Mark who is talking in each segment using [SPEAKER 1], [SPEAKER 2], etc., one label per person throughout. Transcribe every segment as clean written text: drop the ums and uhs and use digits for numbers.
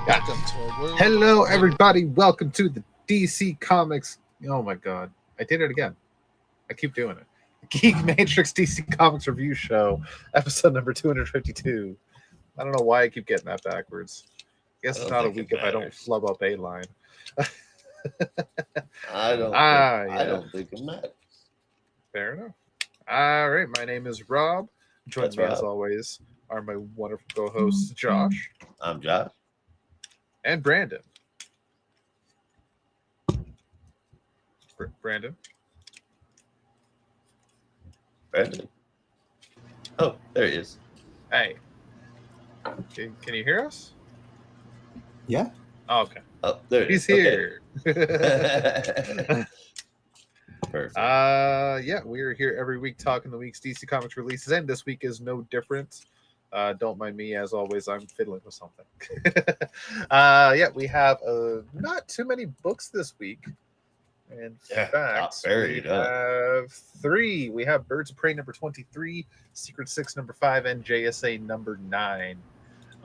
[SPEAKER 1] Welcome to a world.
[SPEAKER 2] Hello, everybody. Welcome to the DC Comics. Oh my God, I did it again. I keep doing it. Geek Matrix DC Comics Review Show, episode number 252. I don't know why I keep getting that backwards. I guess it's not a week if I don't flub up a line.
[SPEAKER 3] I don't think it matters.
[SPEAKER 2] Fair enough. All right, my name is Rob. Joining me as
[SPEAKER 3] Rob.
[SPEAKER 2] always are my wonderful co-hosts Josh
[SPEAKER 3] I'm Josh.
[SPEAKER 2] and Brandon. Brandon.
[SPEAKER 3] Brandon. Oh, there he is.
[SPEAKER 2] Hey. Can you hear us?
[SPEAKER 4] Yeah.
[SPEAKER 2] Oh, okay.
[SPEAKER 3] Oh, there he
[SPEAKER 2] He's
[SPEAKER 3] is.
[SPEAKER 2] here.
[SPEAKER 3] Okay. Perfect.
[SPEAKER 2] Yeah, we're here every week talking the week's DC Comics releases, and this week is no different. Don't mind me, as always, I'm fiddling with something. Yeah, we have not too many books this week. In fact, we have 3. We have Birds of Prey number 23, Secret 6 number 5, and JSA number 9.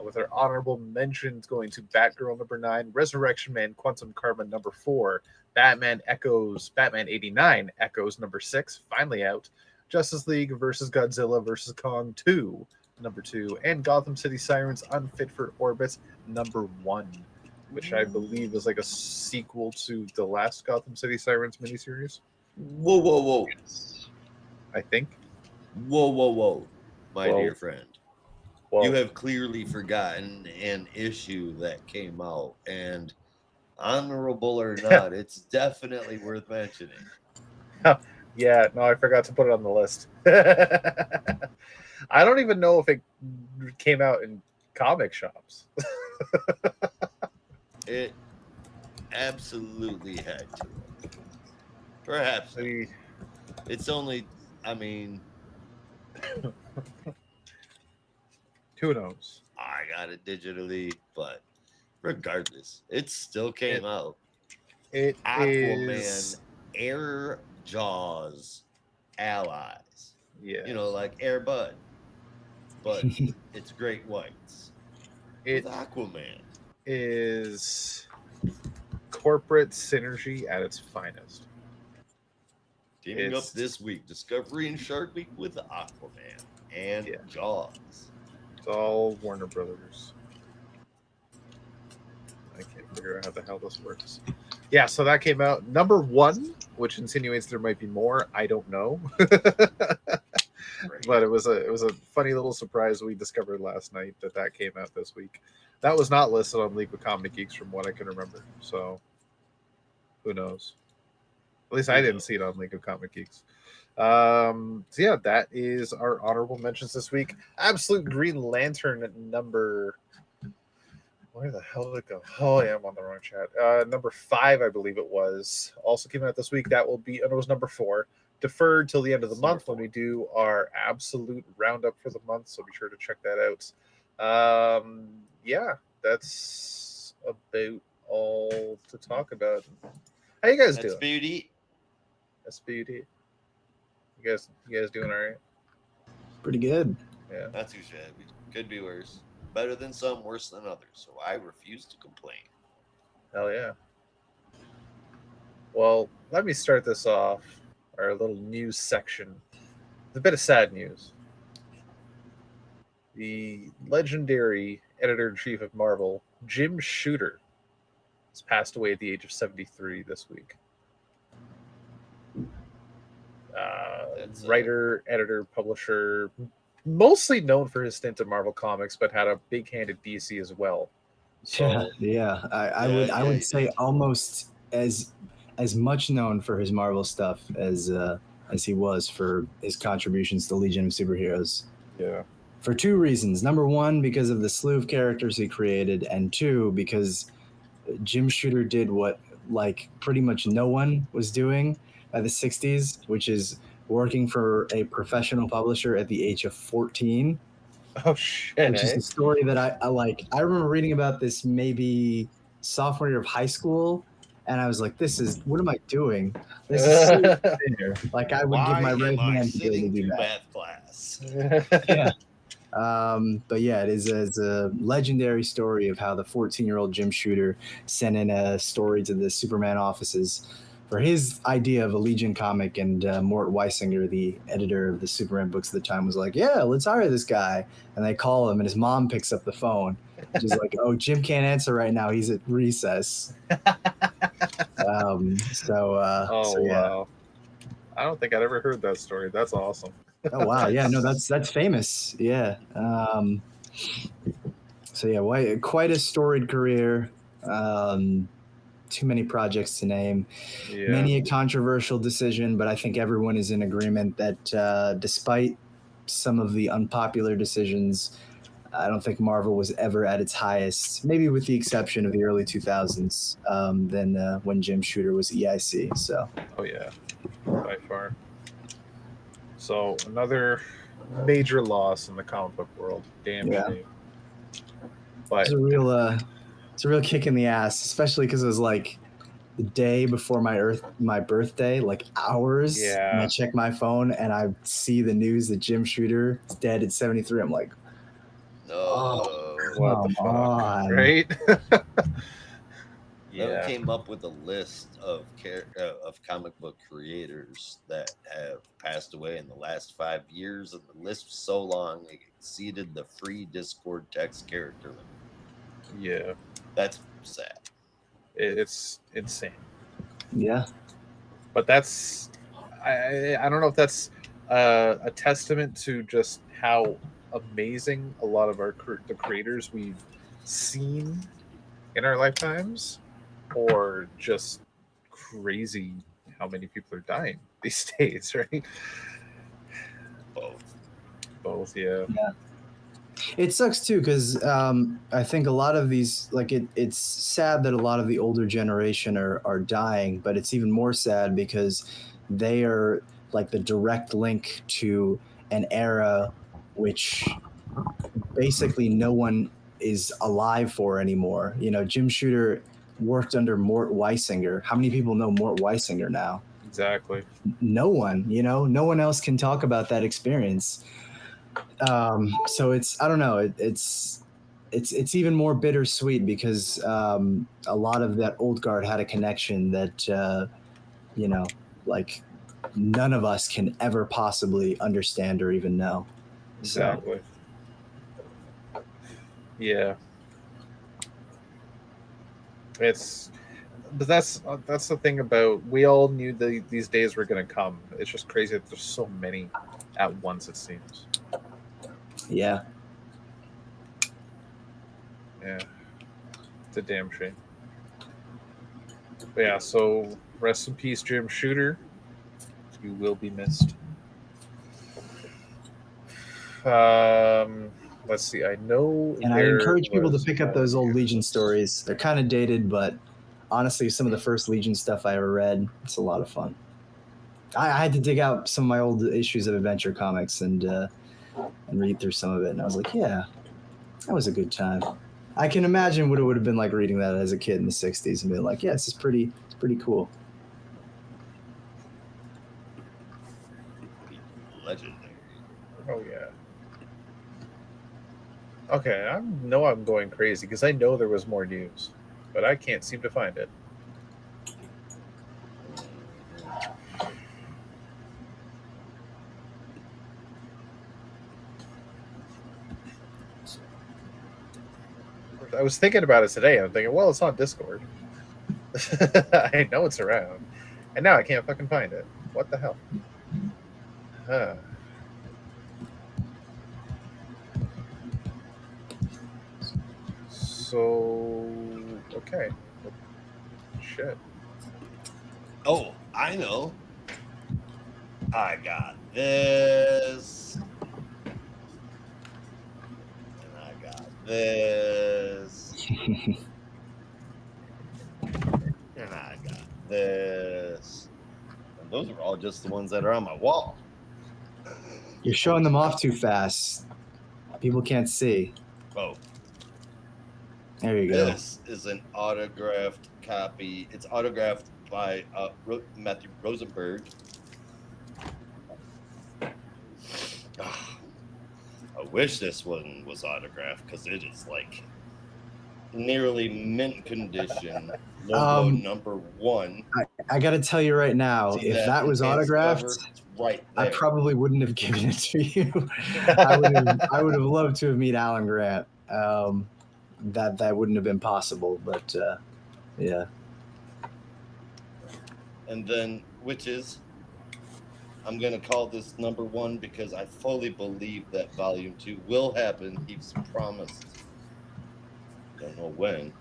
[SPEAKER 2] With our honorable mentions going to Batgirl number 9, Resurrection Man, Quantum Karma number 4, Batman 89 Echoes number 6, finally out, Justice League versus Godzilla versus Kong 2, number 2, and Gotham City Sirens Unfit for Orbit number 1, which I believe is like a sequel to the last Gotham City Sirens miniseries.
[SPEAKER 3] Whoa.
[SPEAKER 2] I think.
[SPEAKER 3] Whoa. My dear friend.
[SPEAKER 2] Well,
[SPEAKER 3] You have clearly forgotten an issue that came out, and honorable or not, it's definitely worth mentioning.
[SPEAKER 2] Yeah, no, I forgot to put it on the list. I don't even know if it came out in comic shops.
[SPEAKER 3] It absolutely had to. Perhaps. It's only,
[SPEAKER 2] Who knows?
[SPEAKER 3] I got it digitally, but regardless, it still came out.
[SPEAKER 2] It
[SPEAKER 3] Aquaman,
[SPEAKER 2] is...
[SPEAKER 3] Air Jaws allies.
[SPEAKER 2] Yeah.
[SPEAKER 3] You know, like Air Bud, but it's Great Whites.
[SPEAKER 2] It
[SPEAKER 3] with Aquaman
[SPEAKER 2] is corporate synergy at its finest.
[SPEAKER 3] Teaming up this week, Discovery and Shark Week with Aquaman and Jaws.
[SPEAKER 2] It's all Warner Brothers. I can't figure out how the hell this works. Yeah, so that came out number 1, which insinuates there might be more. I don't know. But it was a funny little surprise we discovered last night that came out this week. That was not listed on League of Comic Geeks from what I can remember. So who knows? At least I didn't see it on League of Comic Geeks. So yeah, that is our honorable mentions this week. Absolute Green Lantern number... Where the hell did it go? Oh, yeah, I'm on the wrong chat. Number 5, I believe it was. Also came out this week. That will be... it was number 4. Deferred till the end of the month when we do our absolute roundup for the month. So be sure to check that out. Yeah, that's about all to talk about. How you guys doing?
[SPEAKER 3] Beauty.
[SPEAKER 2] That's beauty. You guys doing all right?
[SPEAKER 4] Pretty good.
[SPEAKER 2] Yeah.
[SPEAKER 3] Not too shabby. Could be worse. Better than some, worse than others. So I refuse to complain.
[SPEAKER 2] Hell yeah. Well, let me start this off. Our little news section. It's a bit of sad news. The legendary editor-in-chief of Marvel, Jim Shooter, has passed away at the age of 73 this week. Writer, editor, publisher, mostly known for his stint at Marvel Comics, but had a big hand at DC as well. So,
[SPEAKER 4] I would say almost as much known for his Marvel stuff as he was for his contributions to Legion of Superheroes.
[SPEAKER 2] Yeah.
[SPEAKER 4] For 2 reasons. Number 1, because of the slew of characters he created, and 2, because Jim Shooter did what like pretty much no one was doing by the 60s, which is working for a professional publisher at the age of 14.
[SPEAKER 2] Oh shit!
[SPEAKER 4] Which is a story that I like. I remember reading about this maybe sophomore year of high school, and I was like, what am I doing? This is so fair. Like, I would give my right hand to be able to do that.
[SPEAKER 3] Math class.
[SPEAKER 4] Yeah. But yeah, it's a legendary story of how the 14-year-old Jim Shooter sent in a story to the Superman offices for his idea of a Legion comic, and Mort Weisinger, the editor of the Superman books at the time, was like, "Yeah, let's hire this guy." And they call him, and his mom picks up the phone. She's like, "Oh, Jim can't answer right now. He's at recess." So yeah.
[SPEAKER 2] wow. I don't think I'd ever heard that story. That's awesome.
[SPEAKER 4] Oh wow, yeah, no, that's famous. Yeah. So yeah, quite a storied career. Too many projects to name.
[SPEAKER 2] Yeah.
[SPEAKER 4] Many a controversial decision, but I think everyone is in agreement that despite some of the unpopular decisions, I don't think Marvel was ever at its highest, maybe with the exception of the early 2000s, than when Jim Shooter was EIC. So.
[SPEAKER 2] Oh yeah, by far. So another major loss in the comic book world. Damn
[SPEAKER 4] Yeah.
[SPEAKER 2] shame. But
[SPEAKER 4] It's a real kick in the ass, especially because it was like the day before my birthday, like hours.
[SPEAKER 2] Yeah.
[SPEAKER 4] And I check my phone and I see the news that Jim Shooter is dead at 73. I'm like,
[SPEAKER 3] No.
[SPEAKER 2] what the
[SPEAKER 4] come
[SPEAKER 2] fuck,
[SPEAKER 4] on.
[SPEAKER 2] right?
[SPEAKER 3] Whoever
[SPEAKER 2] Yeah.
[SPEAKER 3] came up with a list of comic book creators that have passed away in the last 5 years, and the list was so long it exceeded the free Discord text character limit.
[SPEAKER 2] Yeah.
[SPEAKER 3] That's sad.
[SPEAKER 2] It's insane.
[SPEAKER 4] Yeah.
[SPEAKER 2] But that's I don't know if that's a testament to just how amazing a lot of the creators we've seen in our lifetimes, or just crazy how many people are dying these days, right? Both, yeah.
[SPEAKER 4] It sucks too because I think a lot of these, like it's sad that a lot of the older generation are dying, but it's even more sad because they are like the direct link to an era which basically no one is alive for anymore. You know, Jim Shooter worked under Mort Weisinger. How many people know Mort Weisinger now?
[SPEAKER 2] Exactly.
[SPEAKER 4] No one, no one else can talk about that experience. So I don't know, it's even more bittersweet because a lot of that old guard had a connection that like none of us can ever possibly understand or even know.
[SPEAKER 2] Exactly. So. Yeah. But that's the thing about, we all knew these days were going to come. It's just crazy that there's so many at once, it seems.
[SPEAKER 4] Yeah.
[SPEAKER 2] It's a damn shame. But yeah, so rest in peace, Jim Shooter. You will be missed. Let's see. I know,
[SPEAKER 4] and I encourage people to pick up those old Legion stories. They're kind of dated, but honestly, some of the first Legion stuff I ever read, it's a lot of fun. I had to dig out some of my old issues of Adventure Comics and read through some of it, and I was like, yeah, that was a good time. I can imagine what it would have been like reading that as a kid in the 60s and being like, yeah, it's pretty cool.
[SPEAKER 3] Legendary.
[SPEAKER 2] Oh yeah. Okay, I know I'm going crazy because I know there was more news, but I can't seem to find it. I was thinking about it today. I'm thinking, well, it's on Discord. I know it's around, and now I can't fucking find it. What the hell? So, okay. Shit.
[SPEAKER 3] Oh, I know. I got this. And I got this. And I got this. And those are all just the ones that are on my wall.
[SPEAKER 4] You're showing them off too fast. People can't see.
[SPEAKER 3] Oh.
[SPEAKER 4] There you go.
[SPEAKER 3] This is an autographed copy. It's autographed by Matthew Rosenberg. wish this one was autographed because it is like nearly mint condition. Logo number 1.
[SPEAKER 4] I got to tell you right now,
[SPEAKER 3] See
[SPEAKER 4] if that was
[SPEAKER 3] enhanced
[SPEAKER 4] autographed,
[SPEAKER 3] cover? It's right
[SPEAKER 4] I
[SPEAKER 3] there.
[SPEAKER 4] probably wouldn't have given it to you. I would have loved to have met Alan Grant. That wouldn't have been possible, but yeah.
[SPEAKER 3] And then Witches. I'm going to call this number 1 because I fully believe that Volume 2 will happen. He's promised. Don't know when.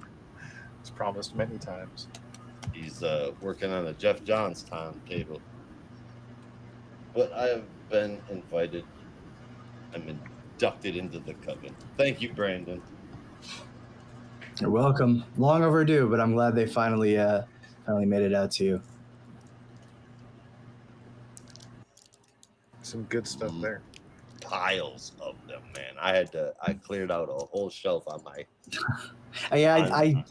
[SPEAKER 2] It's promised many times.
[SPEAKER 3] He's working on a Jeff Johns timetable. But I have been invited. I'm inducted into the coven. Thank you, Brandon.
[SPEAKER 4] You're welcome. Long overdue, but I'm glad they finally made it out to you.
[SPEAKER 2] Some good stuff there.
[SPEAKER 3] Piles of them, man. I cleared out a whole shelf on my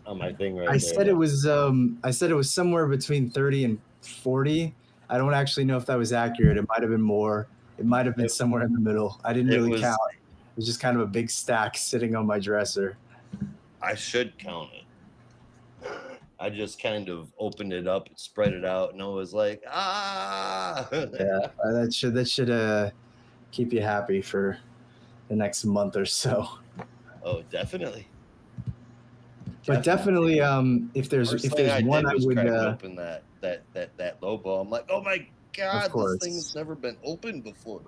[SPEAKER 3] on my thing right
[SPEAKER 4] I
[SPEAKER 3] there.
[SPEAKER 4] said it was somewhere between 30 and 40. I don't actually know if that was accurate. It might have been more. It might have been somewhere in the middle. I didn't really count. It was just kind of a big stack sitting on my dresser.
[SPEAKER 3] I should count it. I just kind of opened it up and spread it out, and I was like, ah.
[SPEAKER 4] Yeah, that should keep you happy for the next month or so.
[SPEAKER 3] Oh, definitely.
[SPEAKER 4] But definitely, if there's one, I would
[SPEAKER 3] open that logo. I'm like, oh my god, this thing has never been opened before.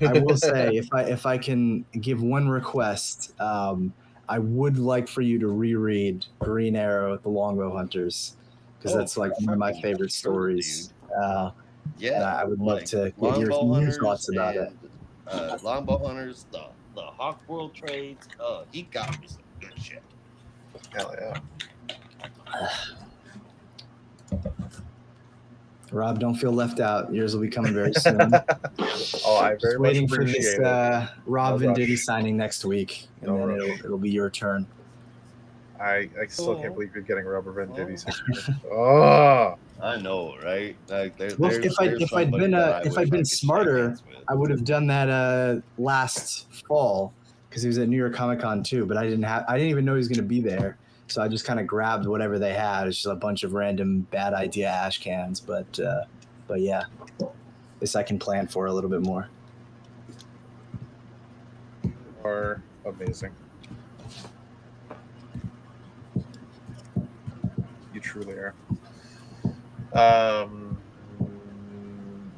[SPEAKER 4] I will say, if I can give one request, I would like for you to reread Green Arrow, The Longbow Hunters, because that's like one of my favorite stories. And I would love to get your thoughts about it.
[SPEAKER 3] Longbow Hunters, the Hawk World trades. He got me some good shit.
[SPEAKER 2] Hell yeah.
[SPEAKER 4] Rob, don't feel left out. Yours will be coming very soon.
[SPEAKER 2] I very much
[SPEAKER 4] waiting for
[SPEAKER 2] appreciate
[SPEAKER 4] this Rob
[SPEAKER 2] No
[SPEAKER 4] Venditti
[SPEAKER 2] rush.
[SPEAKER 4] signing next week, and
[SPEAKER 2] No
[SPEAKER 4] then
[SPEAKER 2] rush.
[SPEAKER 4] it'll be your turn.
[SPEAKER 2] I still can't believe you're getting Rubber Venditti. Oh,
[SPEAKER 3] I know, right? Like,
[SPEAKER 4] Well, if I'd been smarter, I would have done that last fall because he was at New York Comic Con too. But I didn't even know he was going to be there, so I just kind of grabbed whatever they had. It's just a bunch of random bad idea ash cans. But yeah, this I can plan for a little bit more.
[SPEAKER 2] you are amazing. You truly are.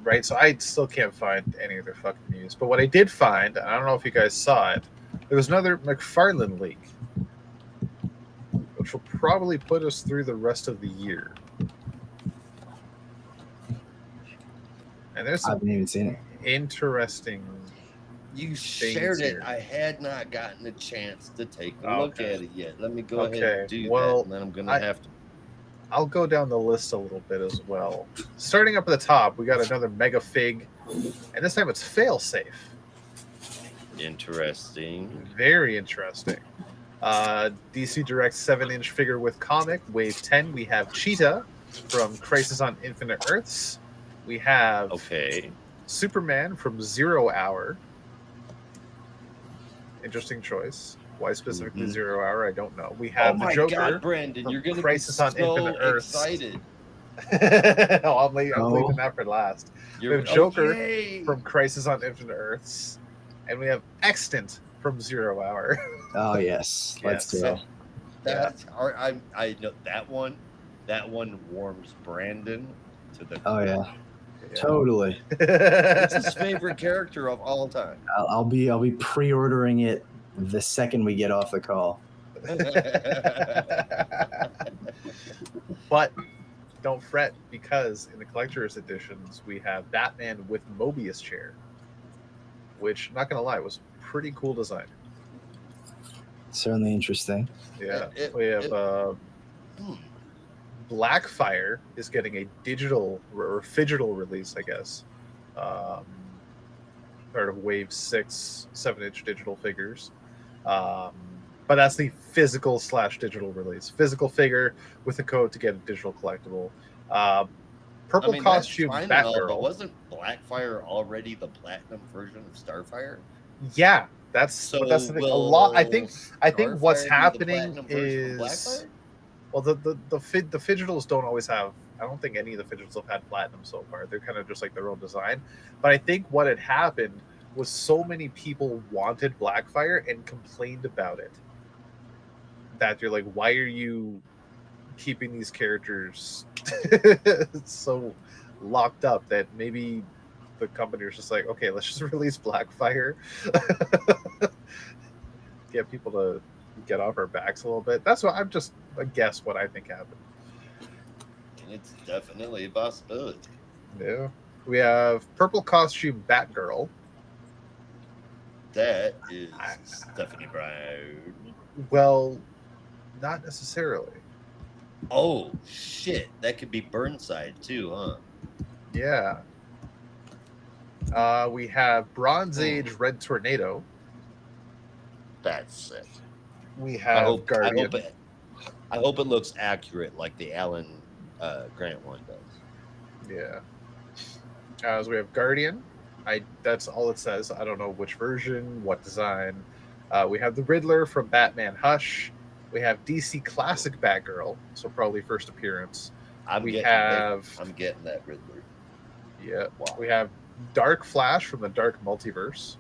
[SPEAKER 2] Right, so I still can't find any of their fucking news. But what I did find, I don't know if you guys saw it, there was another McFarlane leak, which will probably put us through the rest of the year. And there's
[SPEAKER 4] I
[SPEAKER 2] some
[SPEAKER 4] haven't even seen it.
[SPEAKER 2] interesting.
[SPEAKER 3] You shared it.
[SPEAKER 2] here.
[SPEAKER 3] I had not gotten a chance to take a look
[SPEAKER 2] Okay.
[SPEAKER 3] at it yet. Let me go ahead
[SPEAKER 2] Okay,
[SPEAKER 3] and do
[SPEAKER 2] well,
[SPEAKER 3] that, and then I'm going to have to.
[SPEAKER 2] I'll go down the list a little bit as well. Starting up at the top, we got another Mega Fig, and this time it's Failsafe.
[SPEAKER 3] Interesting.
[SPEAKER 2] Very interesting. DC Direct 7-inch figure with comic, Wave 10. We have Cheetah from Crisis on Infinite Earths. We have Superman from 0 Hour. Interesting choice. Why specifically 0 Hour? I don't know. We have the Joker.
[SPEAKER 3] God, Brandon, you're going to be
[SPEAKER 2] Crisis
[SPEAKER 3] so
[SPEAKER 2] on Infinite Earths.
[SPEAKER 3] excited.
[SPEAKER 2] I'm leaving that for last. We have Joker from Crisis on Infinite Earths, and we have Extant from 0 Hour.
[SPEAKER 4] Oh yes, let's do it.
[SPEAKER 3] That's I know that one. That one warms Brandon to the.
[SPEAKER 4] Oh yeah. Totally.
[SPEAKER 3] It's his favorite character of all time.
[SPEAKER 4] I'll be pre-ordering it the second we get off the call.
[SPEAKER 2] But don't fret, because in the collector's editions we have Batman with Mobius chair, which, not gonna lie, was pretty cool design.
[SPEAKER 4] Certainly interesting.
[SPEAKER 2] Yeah, we have Blackfire is getting a digital or phygital release, I guess. Part of Wave 6 7-inch digital figures. But that's the physical / digital release. Physical figure with a code to get a digital collectible. Purple costume Batgirl.
[SPEAKER 3] But wasn't Blackfire already the platinum version of Starfire?
[SPEAKER 2] Yeah, that's the thing. A lot. I think what's
[SPEAKER 3] Starfire be the
[SPEAKER 2] happening
[SPEAKER 3] platinum version of
[SPEAKER 2] is
[SPEAKER 3] Blackfire?
[SPEAKER 2] well, the fidgetals don't always have. I don't think any of the fidgetals have had platinum so far. They're kind of just like their own design. But I think what had happened was so many people wanted Blackfire and complained about it that you're like, why are you keeping these characters so locked up that maybe the company was just like, okay, let's just release Blackfire, get people to get off our backs a little bit. That's what I'm just a guess what I think happened.
[SPEAKER 3] And it's definitely a possibility.
[SPEAKER 2] Yeah, we have purple costume Batgirl.
[SPEAKER 3] That is Stephanie Brown.
[SPEAKER 2] Well, not necessarily.
[SPEAKER 3] Oh shit, that could be Burnside too, huh?
[SPEAKER 2] Yeah. We have Bronze Age Red Tornado.
[SPEAKER 3] That's sick.
[SPEAKER 2] We have Guardian.
[SPEAKER 3] I hope it looks accurate like the Alan Grant one does.
[SPEAKER 2] Yeah. So we have Guardian. That's all it says. I don't know which version, what design. We have the Riddler from Batman Hush. We have DC Classic Batgirl, so probably first appearance.
[SPEAKER 3] I'm getting that Riddler.
[SPEAKER 2] Yeah. Wow. We have Dark Flash from the Dark Multiverse.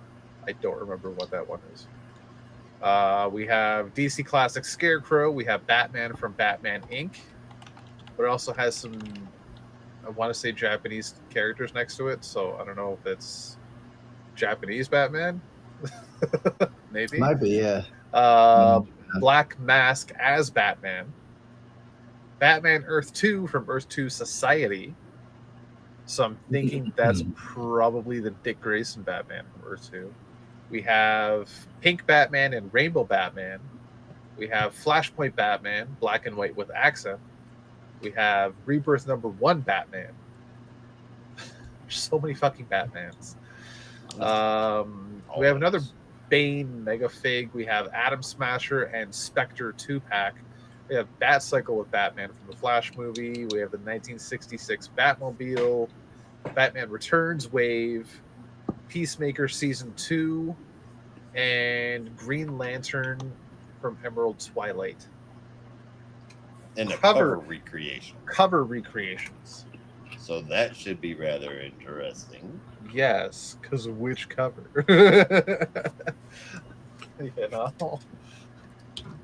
[SPEAKER 2] I don't remember what that one is. We have DC Classic Scarecrow. We have Batman from Batman Inc. But it also has some, I want to say, Japanese characters next to it. So I don't know if it's Japanese Batman. Maybe.
[SPEAKER 4] Might be, yeah.
[SPEAKER 2] Black Mask as Batman. Batman Earth 2 from Earth 2 Society. So I'm thinking that's probably the Dick Grayson Batman from Earth 2. We have Pink Batman and Rainbow Batman. We have Flashpoint Batman, black and white with accent. We have Rebirth #1 Batman. So many fucking Batmans. We have another Bane Mega Fig. We have Atom Smasher and Spectre 2-pack. We have Batcycle with Batman from the Flash movie. We have the 1966 Batmobile, Batman Returns Wave, Peacemaker Season 2, and Green Lantern from Emerald Twilight.
[SPEAKER 3] And a cover recreation.
[SPEAKER 2] Cover recreations.
[SPEAKER 3] So that should be rather interesting.
[SPEAKER 2] Yes, because of which cover? You know?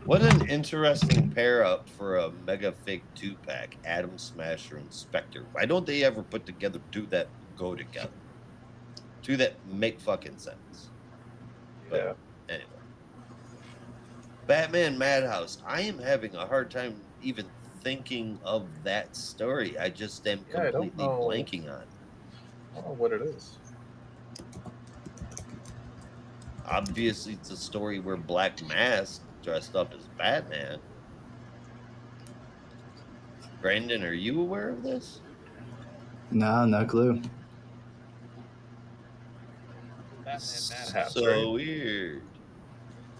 [SPEAKER 3] What an interesting pair up for a Mega Fig 2-pack, Atom Smasher and Spectre. Why don't they ever put together two that go together? Two that make fucking sense. But
[SPEAKER 2] Yeah.
[SPEAKER 3] anyway. Batman Madhouse. I am having a hard time even thinking of that story. I just am completely blanking on it.
[SPEAKER 2] I don't know what it is.
[SPEAKER 3] Obviously, it's a story where Black Mask dressed up as Batman. Brandon, are you aware of this?
[SPEAKER 4] No clue.
[SPEAKER 3] So weird.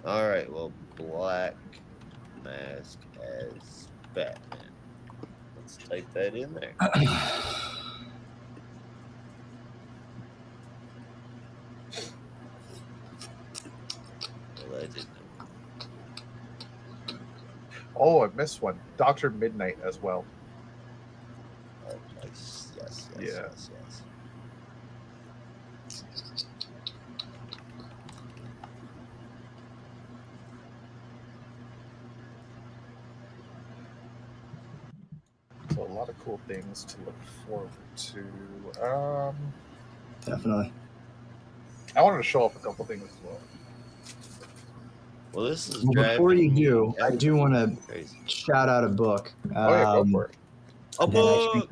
[SPEAKER 3] All right, well, Black Mask as Batman. Let's type that in there. Well, I didn't know.
[SPEAKER 2] Oh, I missed one. Dr. Midnight as well.
[SPEAKER 3] Oh, nice. Yes.
[SPEAKER 2] So a lot of cool things to look forward to.
[SPEAKER 4] Definitely.
[SPEAKER 2] I wanted to show off a couple things as well.
[SPEAKER 3] Well, this is
[SPEAKER 4] before you do, I do want to shout out a book.
[SPEAKER 2] Go for it.
[SPEAKER 3] A book!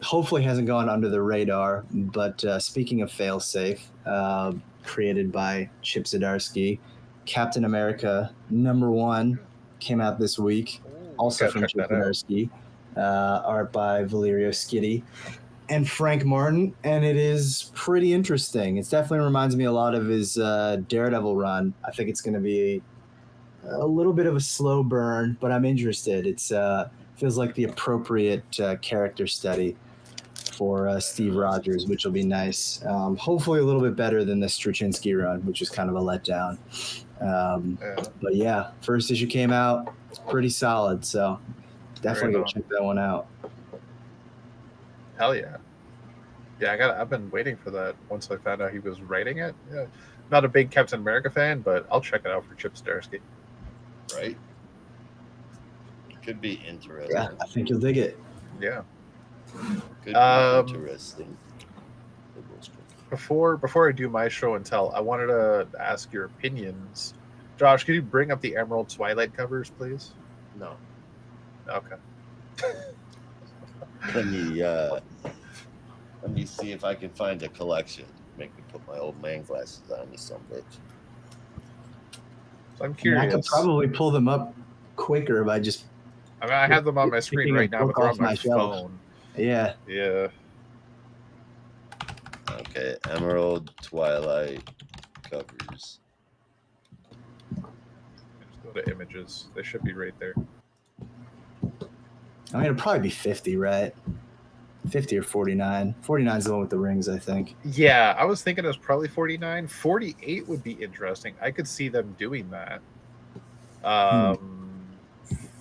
[SPEAKER 4] Hopefully hasn't gone under the radar, but speaking of failsafe, created by Chip Zdarsky, Captain America #1 came out this week, also from Chip Zdarsky, art by Valerio Schiti and Frank Martin, and it is pretty interesting. It definitely reminds me a lot of his Daredevil run. I think it's going to be a little bit of a slow burn, but I'm interested. It's feels like the appropriate character study for Steve Rogers, which will be nice. Hopefully a little bit better than the Straczynski run, which was kind of a letdown. But yeah, first issue came out. It's pretty solid, so definitely go check that one out.
[SPEAKER 2] Hell yeah. Yeah, I've been waiting for that once I found out he was writing it. Yeah. Not a big Captain America fan, but I'll check it out for Chip Zdarsky.
[SPEAKER 3] Right? Could be interesting.
[SPEAKER 4] Yeah, I think you'll dig it.
[SPEAKER 2] Yeah.
[SPEAKER 3] Could be interesting.
[SPEAKER 2] Before I do my show and tell, I wanted to ask your opinions. Josh, could you bring up the Emerald Twilight covers, please?
[SPEAKER 3] No.
[SPEAKER 2] Okay.
[SPEAKER 3] Let me see if I can find a collection. Make me put my old man glasses on, you son of a bitch.
[SPEAKER 2] So I'm curious.
[SPEAKER 4] I could probably pull them up quicker by just.
[SPEAKER 2] I have them on my screen right now, but they're on my phone.
[SPEAKER 4] Yeah.
[SPEAKER 2] Yeah.
[SPEAKER 3] Okay, Emerald Twilight covers.
[SPEAKER 2] Just go to images. They should be right there.
[SPEAKER 4] I mean, it'll probably be 50, right? 50 or 49. 49 is the one with the rings, I think.
[SPEAKER 2] Yeah, I was thinking it was probably 49. 48 would be interesting. I could see them doing that.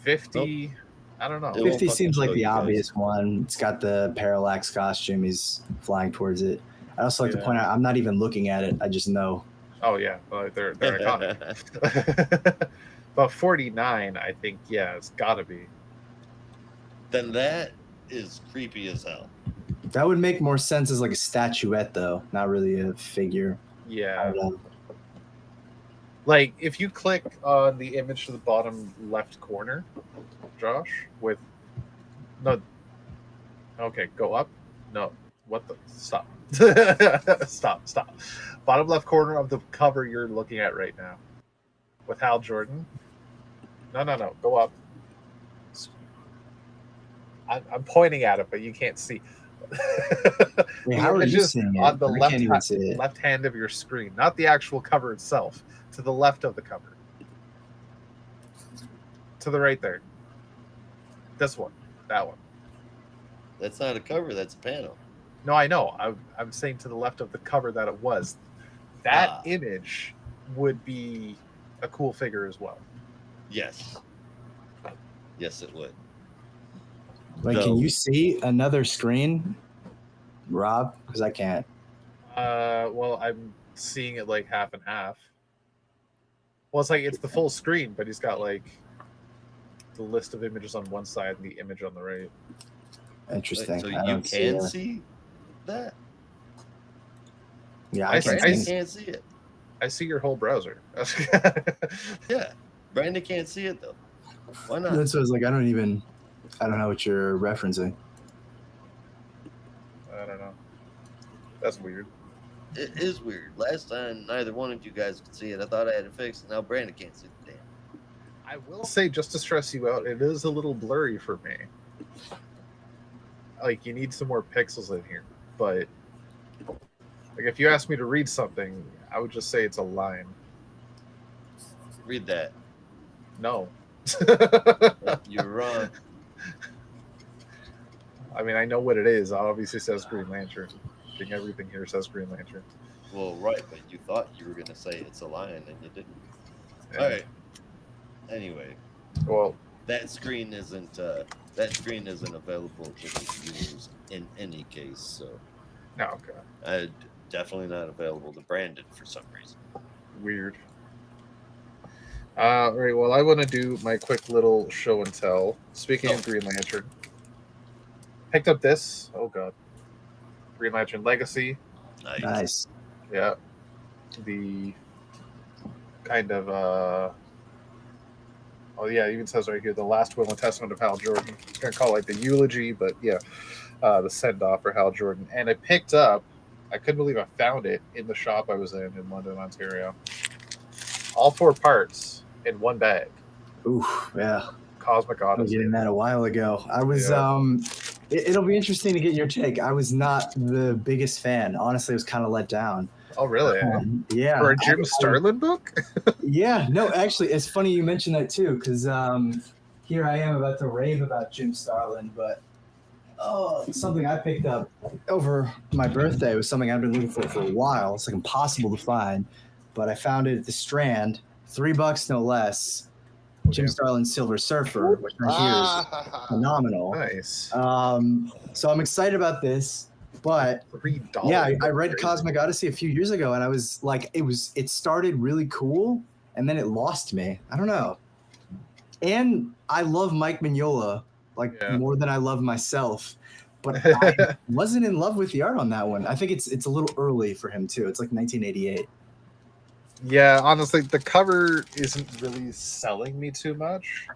[SPEAKER 2] 50, I don't know.
[SPEAKER 4] 50 seems like the obvious one. It's got the Parallax costume. He's flying towards it. I also like to point out, I'm not even looking at it. I just know.
[SPEAKER 2] Oh, yeah. They're iconic. But 49, I think, yeah, it's got to be.
[SPEAKER 3] Then that is creepy as hell.
[SPEAKER 4] That would make more sense as like a statuette, though, not really a figure.
[SPEAKER 2] Yeah. Like, if you click on the image to the bottom left corner, Josh, with... No. Okay, go up. No. What the... Stop. Stop. Bottom left corner of the cover you're looking at right now. With Hal Jordan. No. Go up. I'm pointing at it, but you can't see.
[SPEAKER 4] Wait, how are you seeing it?
[SPEAKER 2] On the left hand of your screen, not the actual cover itself. To the left of the cover. To the right there. This one. That one.
[SPEAKER 3] That's not a cover. That's a panel.
[SPEAKER 2] No, I know. I'm saying to the left of the cover that it was. That image would be a cool figure as well.
[SPEAKER 3] Yes. Yes, it would.
[SPEAKER 4] Like, can you see another screen, Rob? Because I can't.
[SPEAKER 2] Well, I'm seeing it like half and half. Well, it's the full screen, but he's got like the list of images on one side and the image on the right.
[SPEAKER 4] Interesting.
[SPEAKER 3] So you can see that?
[SPEAKER 4] Yeah,
[SPEAKER 3] I can't see it.
[SPEAKER 2] I see your whole browser.
[SPEAKER 3] Yeah, Brandon can't see it though. Why not?
[SPEAKER 4] That's what I was like. I don't know what you're referencing.
[SPEAKER 2] I don't know. That's weird.
[SPEAKER 3] It is weird. Last time, neither one of you guys could see it. I thought I had it fixed, and now Brandon can't see the damn.
[SPEAKER 2] I will say, just to stress you out, it is a little blurry for me. Like, you need some more pixels in here. But, like, if you asked me to read something, I would just say it's a line.
[SPEAKER 3] Read that.
[SPEAKER 2] No.
[SPEAKER 3] You're wrong.
[SPEAKER 2] I mean, I know what it is. It obviously says Green Lantern. I think everything here says Green Lantern.
[SPEAKER 3] Well, right, but you thought you were going to say it's a lion, and you didn't.
[SPEAKER 2] Yeah.
[SPEAKER 3] All right. Anyway.
[SPEAKER 2] Well,
[SPEAKER 3] that screen isn't available to the viewers in any case. So.
[SPEAKER 2] no, okay.
[SPEAKER 3] Definitely not available to Brandon for some reason.
[SPEAKER 2] Weird. All right. Well, I want to do my quick little show and tell. Speaking of Green Lantern, picked up this. Oh God. Green Lantern Legacy.
[SPEAKER 4] Nice.
[SPEAKER 2] Yeah. The kind of oh yeah, it even says right here the last will and testament of Hal Jordan. I was gonna call it like the eulogy, but yeah, the send off for Hal Jordan. And I picked up. I couldn't believe I found it in the shop I was in London, Ontario. All 4 parts in one bag.
[SPEAKER 4] Ooh, yeah.
[SPEAKER 2] Cosmic Odyssey.
[SPEAKER 4] I was getting that a while ago. I was it'll be interesting to get your take. I was not the biggest fan. Honestly, I was kind of let down.
[SPEAKER 2] Oh, really?
[SPEAKER 4] Yeah.
[SPEAKER 2] For a Jim Starlin book?
[SPEAKER 4] Yeah. No, actually, it's funny you mentioned that too, because here I am about to rave about Jim Starlin, but something I picked up over my birthday. It was something I've been looking for a while. It's like impossible to find, but I found it at the Strand, $3 no less. Jim
[SPEAKER 2] Okay.
[SPEAKER 4] Starlin's Silver Surfer, which I hear is phenomenal.
[SPEAKER 2] Nice.
[SPEAKER 4] So I'm excited about this, but
[SPEAKER 2] $3.
[SPEAKER 4] yeah, I read
[SPEAKER 2] Crazy.
[SPEAKER 4] Cosmic Odyssey a few years ago, and I was like, it started really cool, and then it lost me. I don't know. And I love Mike Mignola more than I love myself, but I wasn't in love with the art on that one. I think it's a little early for him too. It's like 1988.
[SPEAKER 2] Yeah, honestly, the cover isn't really selling me too much.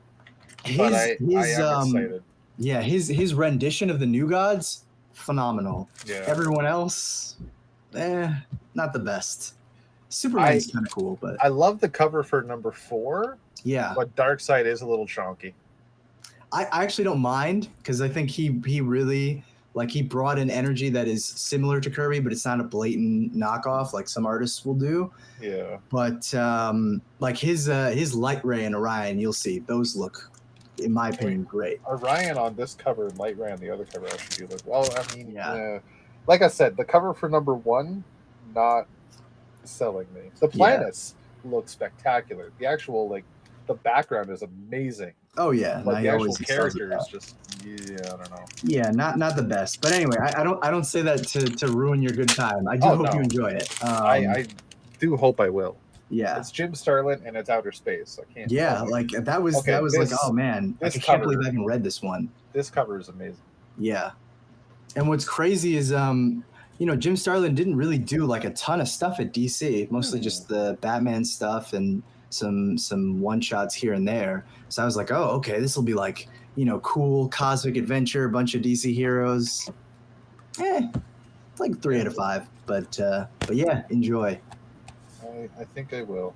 [SPEAKER 2] But I am excited.
[SPEAKER 4] Yeah, his rendition of the New Gods, phenomenal.
[SPEAKER 2] Yeah.
[SPEAKER 4] Everyone else, not the best. Superman's kind of cool, but
[SPEAKER 2] I love the cover for number 4.
[SPEAKER 4] Yeah,
[SPEAKER 2] but Darkseid is a little chonky.
[SPEAKER 4] I actually don't mind because I think he really he brought an energy that is similar to Kirby, but it's not a blatant knockoff like some artists will do.
[SPEAKER 2] Yeah.
[SPEAKER 4] But like his Light Ray and Orion, you'll see those look, in my opinion, great.
[SPEAKER 2] Orion on this cover and Light Ray on the other cover actually do look well. I mean, like I said, the cover for number 1 not selling me. The planets look spectacular. The actual the background is amazing.
[SPEAKER 4] Oh yeah,
[SPEAKER 2] but the actual character is just I don't know.
[SPEAKER 4] Yeah, not the best. But anyway, I don't say that to ruin your good time. I do hope you enjoy it.
[SPEAKER 2] I do hope I will.
[SPEAKER 4] Yeah,
[SPEAKER 2] it's Jim Starlin and it's outer space. I can't.
[SPEAKER 4] Yeah, that was oh man, I can't believe I haven't read this one.
[SPEAKER 2] This cover is amazing.
[SPEAKER 4] Yeah, and what's crazy is Jim Starlin didn't really do a ton of stuff at DC. Mostly just the Batman stuff and some one shots here and there. So I was like, oh, okay, this will be cool cosmic adventure, bunch of DC heroes. 3 out of 5. But yeah, enjoy.
[SPEAKER 2] I think I will.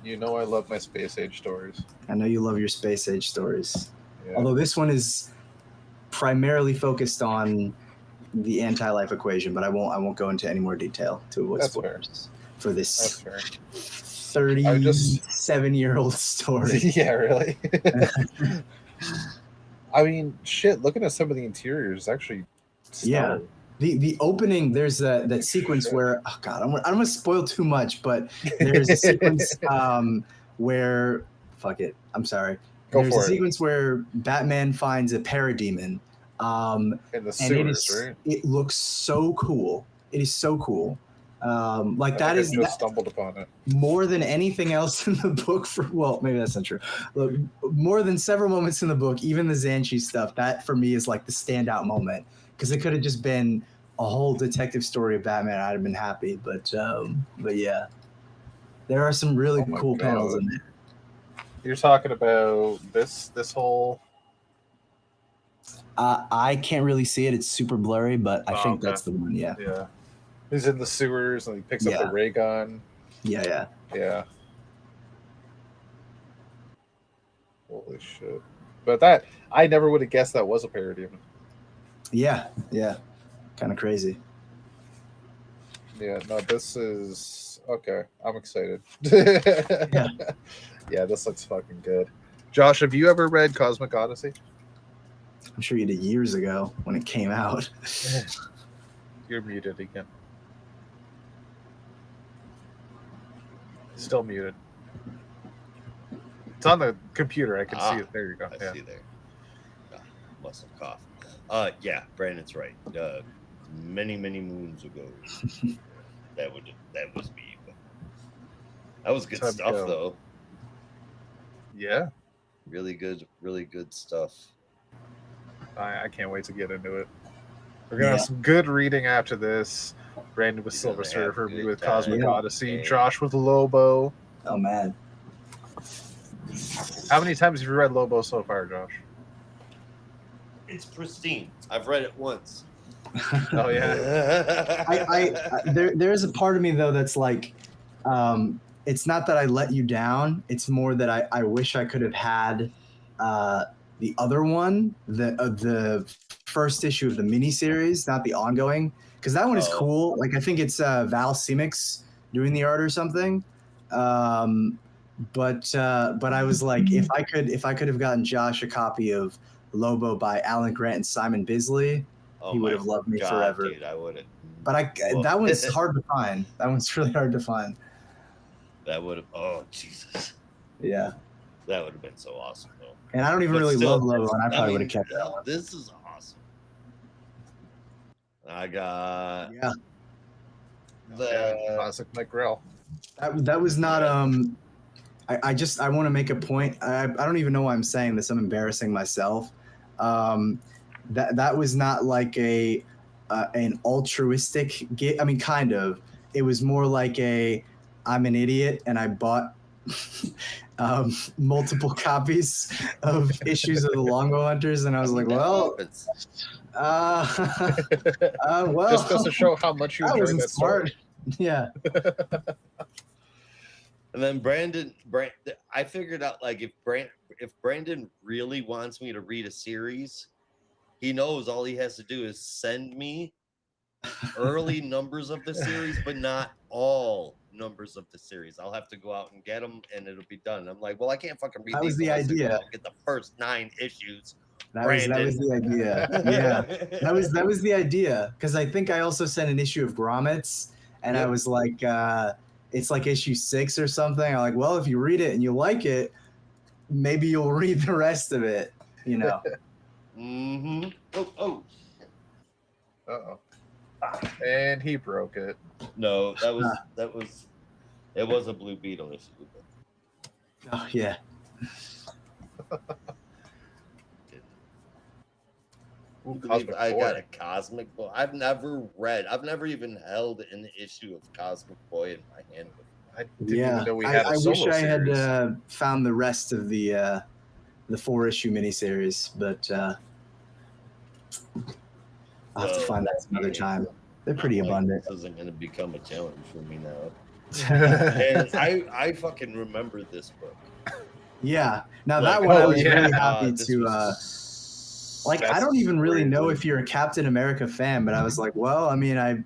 [SPEAKER 2] I love my space age stories.
[SPEAKER 4] I know you love your space age stories.
[SPEAKER 2] Yeah.
[SPEAKER 4] Although this one is primarily focused on the anti-life equation, but I won't go into any more detail to avoid spoilers for this 37-year-old story.
[SPEAKER 2] Yeah, really. I mean, shit. Looking at some of the interiors, actually.
[SPEAKER 4] Yeah. The opening, there's that sequence where I don't want to spoil too much, but there's a sequence where I'm sorry. There's a sequence where Batman finds a parademon.
[SPEAKER 2] In the sewers, right?
[SPEAKER 4] It looks so cool. It is so cool.
[SPEAKER 2] Stumbled upon it
[SPEAKER 4] more than anything else in the book. Maybe that's not true. Look, more than several moments in the book, even the Xanshi stuff. That for me is the standout moment because it could have just been a whole detective story of Batman. I'd have been happy, but yeah, there are some really cool panels in there.
[SPEAKER 2] You're talking about this whole.
[SPEAKER 4] I can't really see it. It's super blurry, but I think that's the one. Yeah.
[SPEAKER 2] Yeah. He's in the sewers and he picks up the ray gun.
[SPEAKER 4] Yeah.
[SPEAKER 2] Holy shit. But I never would have guessed that was a parademon.
[SPEAKER 4] Yeah. Kind of crazy.
[SPEAKER 2] Yeah, no, this is okay. I'm excited. Yeah, this looks fucking good. Josh, have you ever read Cosmic Odyssey?
[SPEAKER 4] I'm sure you did years ago when it came out.
[SPEAKER 2] You're muted again. Still muted. It's on the computer. I can see it. There you go.
[SPEAKER 3] I see there. Must have coughed. Yeah, Brandon's right. Many moons ago, that was me. But that was good stuff, though.
[SPEAKER 2] Yeah.
[SPEAKER 3] Really good stuff.
[SPEAKER 2] I can't wait to get into it. We're gonna have some good reading after this. Brandon with Silver Surfer, me with Cosmic Odyssey, Josh with Lobo.
[SPEAKER 4] Oh man.
[SPEAKER 2] How many times have you read Lobo so far, Josh?
[SPEAKER 3] It's pristine. I've read it once.
[SPEAKER 2] Oh yeah.
[SPEAKER 4] There's a part of me though that's it's not that I let you down. It's more that I wish I could have had the other one, the first issue of the miniseries, not the ongoing, because that one is cool. I think it's Val Semix doing the art or something. But I was if I could have gotten Josh a copy of Lobo by Alan Grant and Simon Bisley,
[SPEAKER 3] Oh
[SPEAKER 4] he would
[SPEAKER 3] my
[SPEAKER 4] have loved me
[SPEAKER 3] God,
[SPEAKER 4] forever.
[SPEAKER 3] dude, I would have.
[SPEAKER 4] But that one's hard to find. That one's really hard to find.
[SPEAKER 3] That would have. Oh Jesus.
[SPEAKER 4] Yeah.
[SPEAKER 3] That would have been so awesome, though.
[SPEAKER 4] And I don't even
[SPEAKER 3] But
[SPEAKER 4] really
[SPEAKER 3] still,
[SPEAKER 4] love Lobo, and I probably would have
[SPEAKER 3] mean,
[SPEAKER 4] kept that one.
[SPEAKER 3] This is awesome. I got
[SPEAKER 4] Yeah.
[SPEAKER 3] the
[SPEAKER 2] classic Mike Grell.
[SPEAKER 4] That was not I want to make a point. I don't even know why I'm saying this. I'm embarrassing myself. That was not like an altruistic gift. I mean, kind of. It was more like I'm an idiot and I bought multiple copies of issues of the Longbow Hunters, and I was like, well, well,
[SPEAKER 2] just goes to show how much you
[SPEAKER 4] that
[SPEAKER 2] enjoy
[SPEAKER 4] wasn't
[SPEAKER 2] that
[SPEAKER 4] smart.
[SPEAKER 2] story.
[SPEAKER 4] Yeah.
[SPEAKER 3] And then Brandon, I figured out like if Brandon really wants me to read a series, he knows all he has to do is send me early numbers of the series, but not all numbers of the series. I'll have to go out and get them, and it'll be done. I'm like, well, I can't fucking read
[SPEAKER 4] That
[SPEAKER 3] these.
[SPEAKER 4] was the
[SPEAKER 3] unless I go
[SPEAKER 4] idea.
[SPEAKER 3] out and get the first 9 issues.
[SPEAKER 4] That was the idea. Yeah, that was the idea. Because I think I also sent an issue of Grommets, and I was like, it's like issue 6 or something. I'm like, well, if you read it and you like it, maybe you'll read the rest of it. You know.
[SPEAKER 3] Mm-hmm. Oh.
[SPEAKER 2] Uh-oh. And he broke it.
[SPEAKER 3] No, it was a Blue Beetle issue.
[SPEAKER 4] Oh yeah.
[SPEAKER 3] I got a Cosmic Boy. I've never even held an issue of Cosmic Boy in my hand before.
[SPEAKER 2] I didn't even know we had a solo
[SPEAKER 4] wish I
[SPEAKER 2] series.
[SPEAKER 4] had found the rest of the 4-issue miniseries, but I'll have to find that some other time. They're pretty abundant.
[SPEAKER 3] This isn't going to become a challenge for me now. And I fucking remember this book.
[SPEAKER 4] Yeah. Now
[SPEAKER 3] Like,
[SPEAKER 4] that one I was
[SPEAKER 2] yeah.
[SPEAKER 4] really happy to like. I don't even really know if you're a Captain America fan, but I was like, well, I mean, I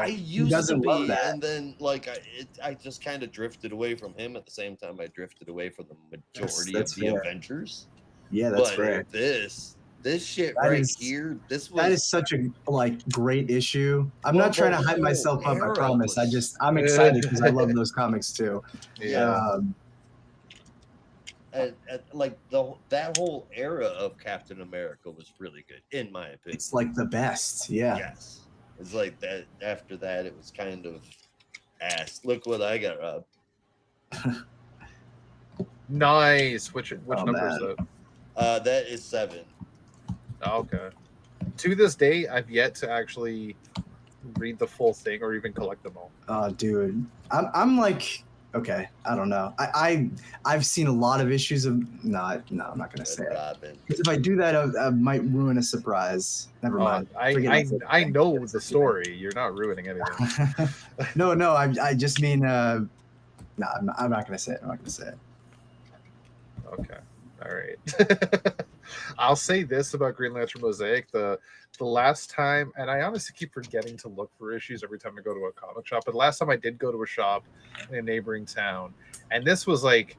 [SPEAKER 3] used
[SPEAKER 4] doesn't
[SPEAKER 3] to
[SPEAKER 4] love
[SPEAKER 3] be,
[SPEAKER 4] that?
[SPEAKER 3] and then like I just kind of drifted away from him. At the same time, I drifted away from the majority
[SPEAKER 4] That's
[SPEAKER 3] of the
[SPEAKER 4] fair.
[SPEAKER 3] Avengers.
[SPEAKER 4] Yeah, that's
[SPEAKER 3] but
[SPEAKER 4] fair.
[SPEAKER 3] This shit
[SPEAKER 4] That
[SPEAKER 3] right
[SPEAKER 4] is-
[SPEAKER 3] here,
[SPEAKER 4] That is such a great issue. I'm
[SPEAKER 3] Well,
[SPEAKER 4] not trying to
[SPEAKER 3] the
[SPEAKER 4] hype
[SPEAKER 3] whole
[SPEAKER 4] myself up. I
[SPEAKER 3] era
[SPEAKER 4] promise.
[SPEAKER 3] was-
[SPEAKER 4] I'm excited because I love those comics too.
[SPEAKER 2] Yeah.
[SPEAKER 3] and like that whole era of Captain America was really good, in my opinion.
[SPEAKER 4] It's like the best. Yeah.
[SPEAKER 3] Yes, it's like that. After that, it was kind of ass. Look what I got, Rob.
[SPEAKER 2] Nice. Which
[SPEAKER 4] Oh,
[SPEAKER 2] number is
[SPEAKER 4] man.
[SPEAKER 2] that?
[SPEAKER 3] That is 7.
[SPEAKER 2] Oh, okay. To this day, I've yet to actually read the full thing or even collect them all.
[SPEAKER 4] Oh, dude. I'm like, okay, I don't know. I've seen a lot of issues of no, I'm not gonna say it.
[SPEAKER 3] Robin.
[SPEAKER 4] Because if I do that, I might ruin a surprise. Never mind. Forget I said
[SPEAKER 2] I
[SPEAKER 4] that.
[SPEAKER 2] know the story. You're not ruining anything.
[SPEAKER 4] no, I just mean no, I'm not gonna say it. I'm not gonna say it.
[SPEAKER 2] Okay. All right. I'll say this about Green Lantern Mosaic. The last time, and I honestly keep forgetting to look for issues every time I go to a comic shop, but the last time I did go to a shop in a neighboring town, and this was like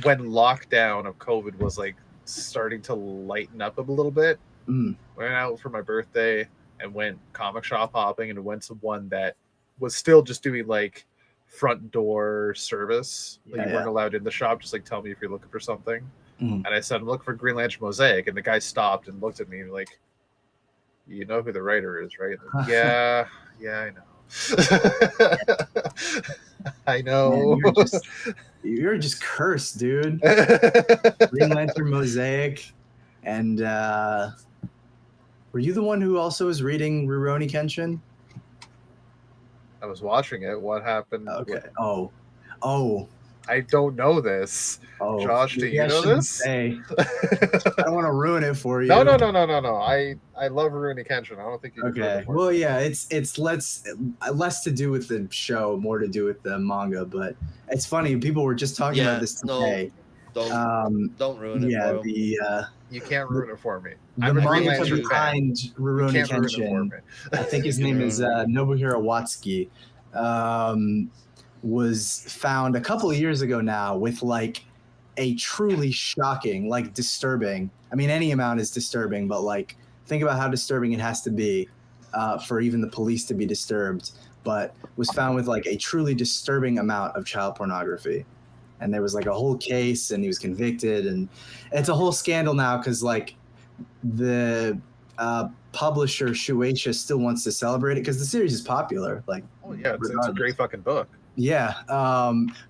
[SPEAKER 2] when lockdown of COVID was like starting to lighten up a little bit.
[SPEAKER 4] Mm.
[SPEAKER 2] Went out for my birthday and went comic shop hopping, and went to one that was still just doing like front door service. Like, you weren't allowed in the shop, just like tell me if you're looking for something.
[SPEAKER 4] Mm.
[SPEAKER 2] And I said, I'm looking for Green Lantern Mosaic, and the guy stopped and looked at me like, you know who the writer is, right? Like, yeah, I know. I know.
[SPEAKER 4] Man, you're just cursed, dude. Green Lantern Mosaic, and were you the one who also was reading Rurouni Kenshin?
[SPEAKER 2] I was watching it. What happened?
[SPEAKER 4] Okay. Oh.
[SPEAKER 2] I don't know this.
[SPEAKER 4] Oh,
[SPEAKER 2] Josh, do
[SPEAKER 4] maybe
[SPEAKER 2] you
[SPEAKER 4] I
[SPEAKER 2] know
[SPEAKER 4] shouldn't
[SPEAKER 2] this?
[SPEAKER 4] say. I don't want to ruin it for you.
[SPEAKER 2] No. I love Rurouni Kenshin. I don't think you can ruin
[SPEAKER 4] Okay.
[SPEAKER 2] it for me.
[SPEAKER 4] Well, yeah, it's less to do with the show, more to do with the manga. But it's funny. People were just talking about this today.
[SPEAKER 3] Don't ruin it.
[SPEAKER 4] Yeah,
[SPEAKER 3] for 'em.
[SPEAKER 2] You can't ruin it for me.
[SPEAKER 4] the
[SPEAKER 2] I'm a Green
[SPEAKER 4] manga
[SPEAKER 2] Lantern fan.
[SPEAKER 4] behind
[SPEAKER 2] You
[SPEAKER 4] Rurouni
[SPEAKER 2] can't ruin it for
[SPEAKER 4] Kenshin.
[SPEAKER 2] me.
[SPEAKER 4] I think his name is Nobuhiro Watsuki. Was found a couple of years ago now with like a truly shocking, like disturbing. I mean, any amount is disturbing, but like think about how disturbing it has to be for even the police to be disturbed. But was found with like a truly disturbing amount of child pornography, and there was like a whole case, and he was convicted, and it's a whole scandal now because like the publisher Shueisha still wants to celebrate it because the series is popular. Like,
[SPEAKER 2] Oh yeah, it's a great fucking book.
[SPEAKER 4] yeah,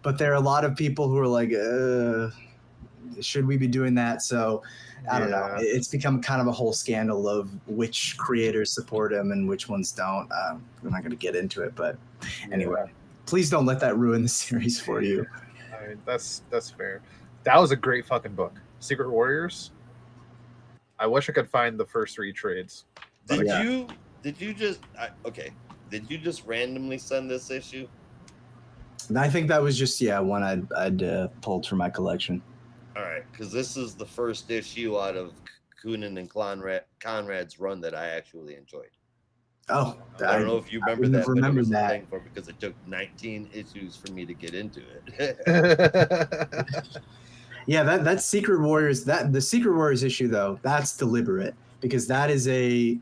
[SPEAKER 4] but there are a lot of people who are like, should we be doing that? So I don't know. It's become kind of a whole scandal of which creators support him and which ones don't. We're not going to get into it, but anyway, please don't let that ruin the series for you.
[SPEAKER 2] I mean, that's fair. That was a great fucking book. Secret Warriors. I wish I could find the first 3 trades.
[SPEAKER 3] Did you just Did you just randomly send this issue?
[SPEAKER 4] I think that was just one I'd pulled from my collection.
[SPEAKER 3] All right, because this is the first issue out of Coonan and Conrad's run that I actually enjoyed.
[SPEAKER 4] Oh,
[SPEAKER 3] I don't know if you remember that, but it was a thing for because it took 19 issues for me to get into it.
[SPEAKER 4] Yeah, that Secret Warriors, the Secret Warriors issue though, that's deliberate because that is a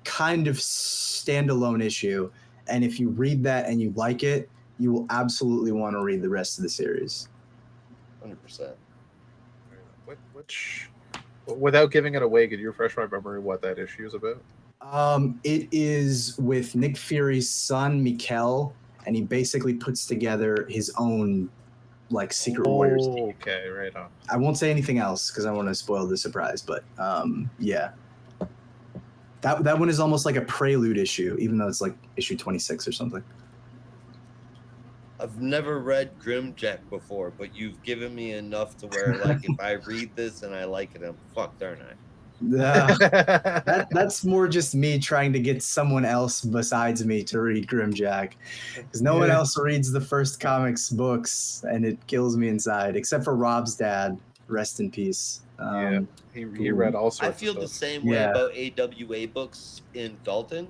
[SPEAKER 4] kind of standalone issue, and if you read that and you like it, you will absolutely want to read the rest of the series.
[SPEAKER 3] 100%.
[SPEAKER 2] Which, without giving it away, could you refresh my memory what that issue is about?
[SPEAKER 4] It is with Nick Fury's son, Mikkel, and he basically puts together his own like Secret Warriors team.
[SPEAKER 2] Okay, right on.
[SPEAKER 4] I won't say anything else because I want to spoil the surprise, but yeah. That one is almost like a prelude issue, even though it's like issue 26 or something.
[SPEAKER 3] I've never read Grimjack before, but you've given me enough to where, like, if I read this and I like it, I'm fucked, aren't I?
[SPEAKER 4] That's more just me trying to get someone else besides me to read Grimjack, because no one else reads the first comics books, and it kills me inside, except for Rob's dad. Rest in peace.
[SPEAKER 2] He read all sorts.
[SPEAKER 3] I feel the same way about AWA books in Dalton.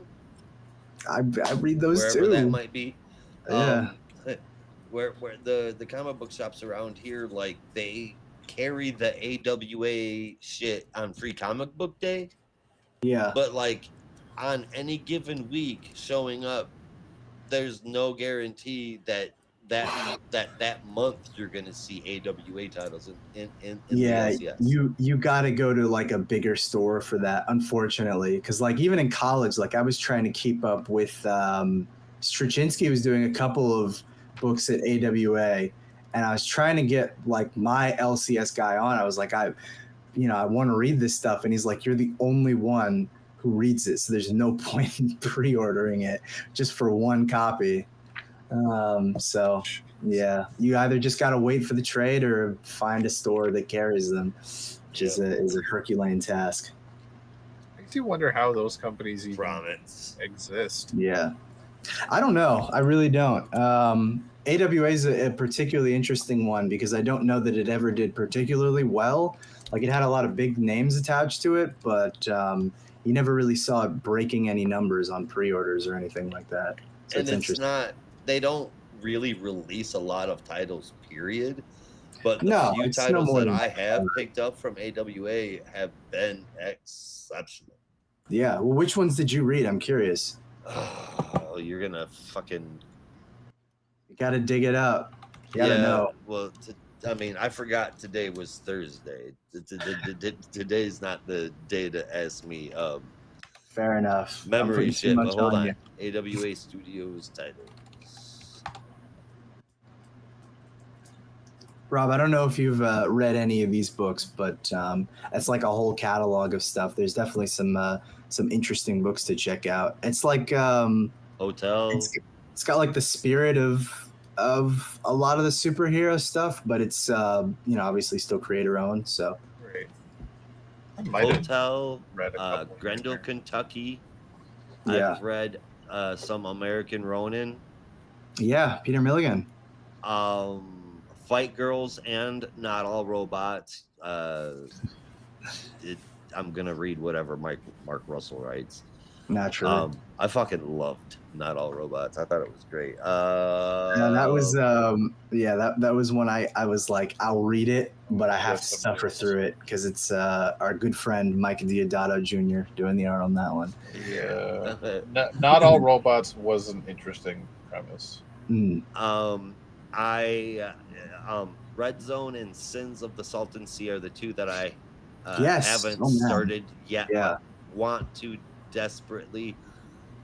[SPEAKER 4] I read those
[SPEAKER 3] wherever
[SPEAKER 4] too.
[SPEAKER 3] That might be.
[SPEAKER 4] Yeah.
[SPEAKER 3] Where the comic book shops around here, like, they carry the AWA shit on Free Comic Book Day.
[SPEAKER 4] Yeah.
[SPEAKER 3] But like on any given week showing up, there's no guarantee that month you're gonna see AWA titles in the LCS.
[SPEAKER 4] You gotta go to like a bigger store for that, unfortunately. Because like even in college, like I was trying to keep up with Straczynski was doing a couple of books at AWA, and I was trying to get like my LCS guy on. I was like, I want to read this stuff, and he's like, you're the only one who reads it, so there's no point in pre-ordering it just for one copy. So yeah, you either just gotta wait for the trade or find a store that carries them, which is a Herculean task.
[SPEAKER 2] Makes you wonder how those companies even exist.
[SPEAKER 4] Yeah, I don't know. I really don't. AWA is a particularly interesting one because I don't know that it ever did particularly well. Like it had a lot of big names attached to it, but you never really saw it breaking any numbers on pre-orders or anything like that. So
[SPEAKER 3] and it's not. They don't really release a lot of titles, period. But the few titles that I have picked up from AWA have been exceptional.
[SPEAKER 4] Yeah. Well, which ones did you read? I'm curious.
[SPEAKER 3] Oh, you're gonna fucking.
[SPEAKER 4] You gotta dig it up. You gotta know.
[SPEAKER 3] Well, I mean, I forgot today was Thursday. Today's not the day to ask me.
[SPEAKER 4] Fair enough.
[SPEAKER 3] Memory shit, but hold on. AWA Studios titles.
[SPEAKER 4] Rob, I don't know if you've read any of these books, but it's like a whole catalog of stuff. There's definitely some interesting books to check out. It's like
[SPEAKER 3] Hotel.
[SPEAKER 4] It's got like the spirit of a lot of the superhero stuff, but it's obviously still creator owned. So
[SPEAKER 3] Hotel, Grendel, Kentucky.
[SPEAKER 4] Yeah.
[SPEAKER 3] I've read some American Ronin.
[SPEAKER 4] Yeah, Peter Milligan.
[SPEAKER 3] Fight Girls and Not All Robots. I'm gonna read whatever Mark Russell writes.
[SPEAKER 4] Naturally.
[SPEAKER 3] I fucking loved Not All Robots. I thought it was great.
[SPEAKER 4] Yeah, that was that was when I was like, I'll read it, but I have to
[SPEAKER 2] Just
[SPEAKER 4] suffer
[SPEAKER 2] amazing.
[SPEAKER 4] through it because it's our good friend Mike Diodato Jr. doing the art on that one.
[SPEAKER 2] Yeah. Not all robots was an interesting premise.
[SPEAKER 4] Mm.
[SPEAKER 3] Red Zone and Sins of the Salton Sea are the two that I
[SPEAKER 4] Yes.
[SPEAKER 3] haven't
[SPEAKER 4] Oh, man.
[SPEAKER 3] started yet,
[SPEAKER 4] Yeah.
[SPEAKER 3] but want to desperately.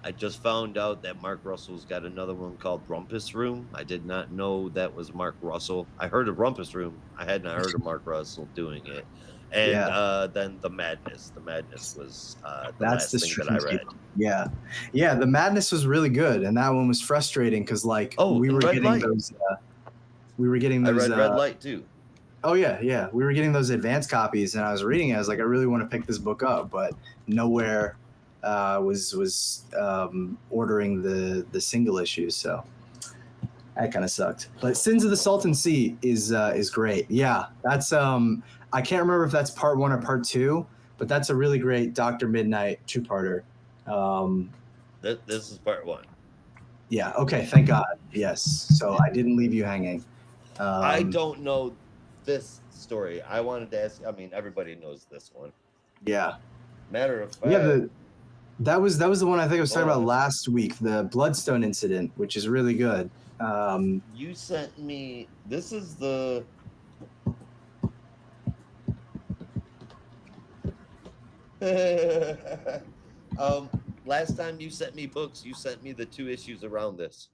[SPEAKER 3] I just found out that Mark Russell's got another one called Rumpus Room. I did not know that was Mark Russell. I heard of Rumpus Room. I had not heard of Mark Russell doing it. And then The Madness. The Madness was the
[SPEAKER 4] That's
[SPEAKER 3] last thing that I read.
[SPEAKER 4] Yeah. Yeah, The Madness was really good, and that one was frustrating because we were
[SPEAKER 3] Red
[SPEAKER 4] getting
[SPEAKER 3] Light.
[SPEAKER 4] those. We were getting those.
[SPEAKER 3] I read Red Light too.
[SPEAKER 4] Oh yeah. We were getting those advanced copies, and I was reading it. I was like, I really want to pick this book up, but nowhere was ordering the single issues, so that kind of sucked. But Sins of the Salton Sea is great. Yeah, that's I can't remember if that's part 1 or part 2, but that's a really great Dr. Midnight 2-parter.
[SPEAKER 3] This is part 1.
[SPEAKER 4] Yeah. Okay. Thank God. Yes. So I didn't leave you hanging.
[SPEAKER 3] I don't know this story. I wanted to ask. I mean, everybody knows this one.
[SPEAKER 4] Yeah.
[SPEAKER 3] Matter of fact.
[SPEAKER 4] Yeah. That was the one I think I was talking about last week, the Bloodstone incident, which is really good.
[SPEAKER 3] You sent me. This is the. Last time you sent me books, you sent me the 2 issues around this.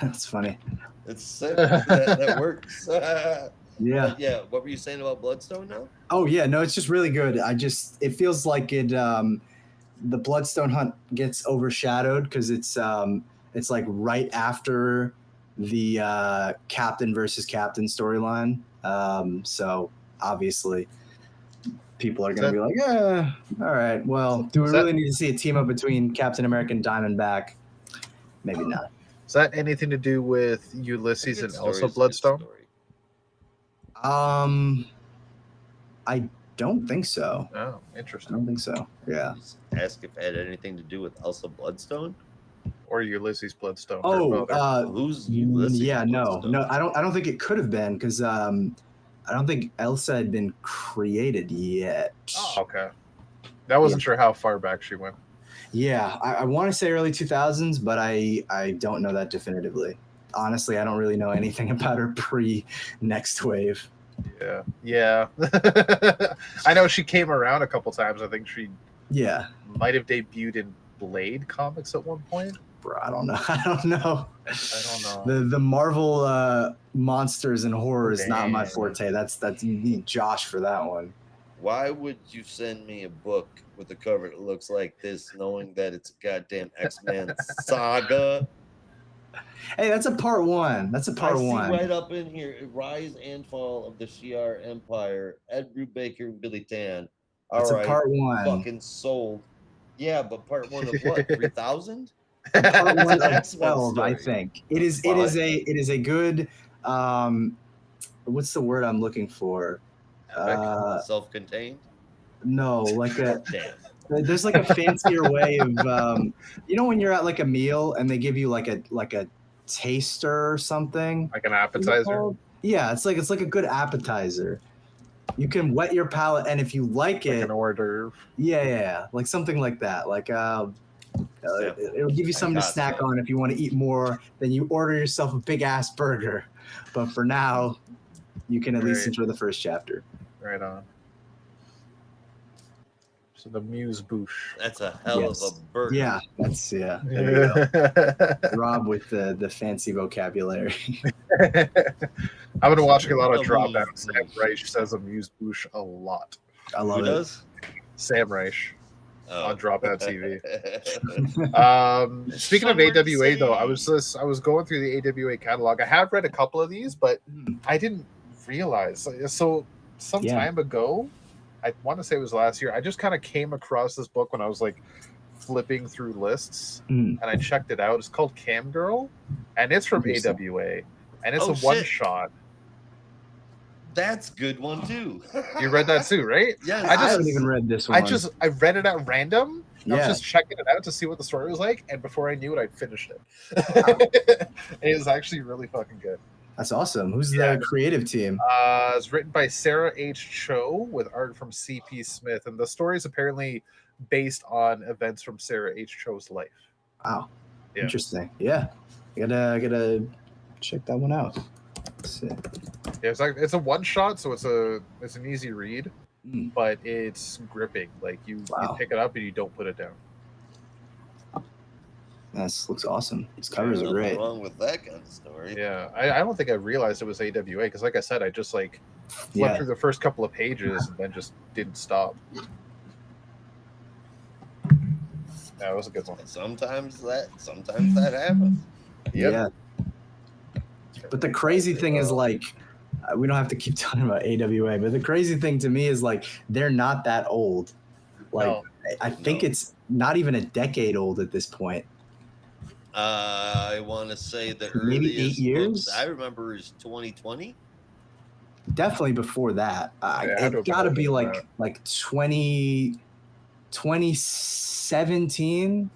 [SPEAKER 4] That's funny.
[SPEAKER 3] It's sick. that works.
[SPEAKER 4] Yeah.
[SPEAKER 3] But yeah. What were you saying about Bloodstone now?
[SPEAKER 4] Oh yeah, no, it's just really good. It feels like the Bloodstone hunt gets overshadowed because it's like right after the captain versus captain storyline. So obviously people are going to be like, yeah, all right. Well, do we really need to see a team up between Captain America and Diamondback? Maybe not.
[SPEAKER 2] Is that anything to do with Ulysses and Elsa Bloodstone?
[SPEAKER 4] I don't think so.
[SPEAKER 2] Oh, interesting.
[SPEAKER 4] I don't think so. Yeah.
[SPEAKER 3] Ask if it had anything to do with Elsa Bloodstone
[SPEAKER 2] or Ulysses Bloodstone.
[SPEAKER 4] Oh,
[SPEAKER 3] who's Ulysses?
[SPEAKER 4] Yeah,
[SPEAKER 3] Bloodstone?
[SPEAKER 4] no. I don't think it could have been because I don't think Elsa had been created yet.
[SPEAKER 2] Oh, okay. I wasn't sure how far back she went.
[SPEAKER 4] Yeah, I want to say early 2000s, but I don't know that definitively. Honestly, I don't really know anything about her pre-Next Wave.
[SPEAKER 2] Yeah. I know she came around a couple times. I think she might have debuted in Blade comics at one point.
[SPEAKER 4] Bro, I don't know. The Marvel monsters and horror is not my forte. That's you need Josh for that one.
[SPEAKER 3] Why would you send me a book with a cover that looks like this, knowing that it's a goddamn X-Men saga?
[SPEAKER 4] Hey, that's a part 1. That's a part 1.
[SPEAKER 3] Right up in here, Rise and Fall of the Shi'ar Empire, Ed Brubaker and Billy Tan.
[SPEAKER 4] That's a part 1.
[SPEAKER 3] Fucking sold. Yeah, but part 1 of what? 3000?
[SPEAKER 4] Part 1 of 12, I think. It is a good what's the word I'm looking for?
[SPEAKER 3] Self-contained?
[SPEAKER 4] No, like there's like a fancier way of when you're at like a meal and they give you like a taster or something,
[SPEAKER 2] like an appetizer.
[SPEAKER 4] Yeah, it's like a good appetizer. You can wet your palate, and if you like it,
[SPEAKER 2] an hors d'oeuvre.
[SPEAKER 4] Yeah, like something like that. Like it'll give you something to snack on if you want to eat more. Then you order yourself a big ass burger. But for now, you can at least enjoy the first chapter.
[SPEAKER 2] Right on. So the Muse Bouche.
[SPEAKER 3] That's a hell of a burger.
[SPEAKER 4] Yeah, there you go. Rob with the fancy vocabulary.
[SPEAKER 2] I've been watching a lot of Drop Out. Sam Reich says Amuse Bouche a lot.
[SPEAKER 4] I love it.
[SPEAKER 3] Who does?
[SPEAKER 2] Sam Reich on Dropout TV. Speaking of AWA, though, I was going through the AWA catalog. I have read a couple of these, but I didn't realize. So some time ago, I want to say it was last year, I just kind of came across this book when I was like flipping through lists, and I checked it out. It's called Cam Girl, and it's from AWA, and it's a one-shot.
[SPEAKER 3] That's a good one too.
[SPEAKER 2] You read that too, right?
[SPEAKER 3] Yes.
[SPEAKER 4] I haven't even read this one.
[SPEAKER 2] I read it at random. I was
[SPEAKER 4] Yeah.
[SPEAKER 2] just checking it out to see what the story was like, and before I knew it, I'd finished it. It was actually really fucking good.
[SPEAKER 4] That's awesome. Who's
[SPEAKER 2] Yeah.
[SPEAKER 4] the creative team?
[SPEAKER 2] It's written by Sarah H. Cho with art from C.P. Smith, and the story is apparently based on events from Sarah H. Cho's life.
[SPEAKER 4] Wow.
[SPEAKER 2] Yeah.
[SPEAKER 4] Interesting. Yeah. I gotta check that one out. Let's see.
[SPEAKER 2] Yeah, it's a one shot, so it's an easy read, but it's gripping. Like you pick it up and you don't put it down.
[SPEAKER 4] This looks awesome. These covers are
[SPEAKER 3] Nothing
[SPEAKER 4] great.
[SPEAKER 3] wrong with that kind of story.
[SPEAKER 2] Yeah, I don't think I realized it was AWA because, like I said, I just flipped through the first couple of pages and then just didn't stop. Yeah, it was a good one.
[SPEAKER 3] Sometimes that happens.
[SPEAKER 2] Yep.
[SPEAKER 4] Yeah. But the crazy thing is, like, we don't have to keep talking about AWA, but the crazy thing to me is, like, they're not that old. Like,
[SPEAKER 2] No.
[SPEAKER 4] I think it's not even a decade old at this point.
[SPEAKER 3] I want to say the
[SPEAKER 4] Maybe 8
[SPEAKER 3] earliest
[SPEAKER 4] years?
[SPEAKER 3] books I remember is 2020.
[SPEAKER 4] Definitely before that. It got to be like 2017.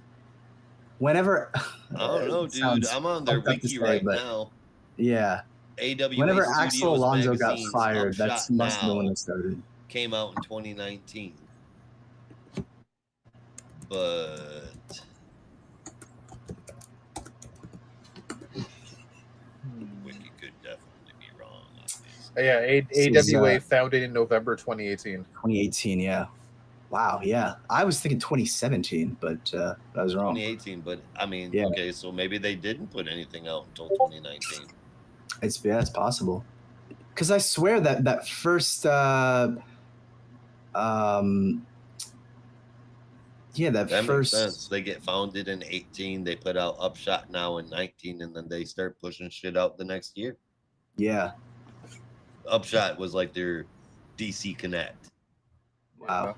[SPEAKER 4] Whenever.
[SPEAKER 3] I don't know, dude. I'm on their wiki right now.
[SPEAKER 4] Yeah.
[SPEAKER 3] AWA
[SPEAKER 4] Whenever
[SPEAKER 3] Studios
[SPEAKER 4] Axel Alonso got
[SPEAKER 3] magazine's
[SPEAKER 4] fired,
[SPEAKER 3] Upshot
[SPEAKER 4] that's must have been when
[SPEAKER 3] Now
[SPEAKER 4] it started.
[SPEAKER 3] came out in 2019. But wiki could definitely be wrong on this.
[SPEAKER 2] Yeah, AWA founded in November 2018.
[SPEAKER 4] 2018, yeah. Wow, yeah. I was thinking 2017, but I was wrong.
[SPEAKER 3] 2018, but I mean,
[SPEAKER 4] Yeah.
[SPEAKER 3] okay, so maybe they didn't put anything out until 2019.
[SPEAKER 4] It's possible. Because I swear that first that
[SPEAKER 3] That
[SPEAKER 4] first
[SPEAKER 3] makes sense. They get founded in 18, they put out Upshot Now in 19, and then they start pushing shit out the next year.
[SPEAKER 4] Yeah.
[SPEAKER 3] Upshot was like their DC Connect.
[SPEAKER 4] Wow.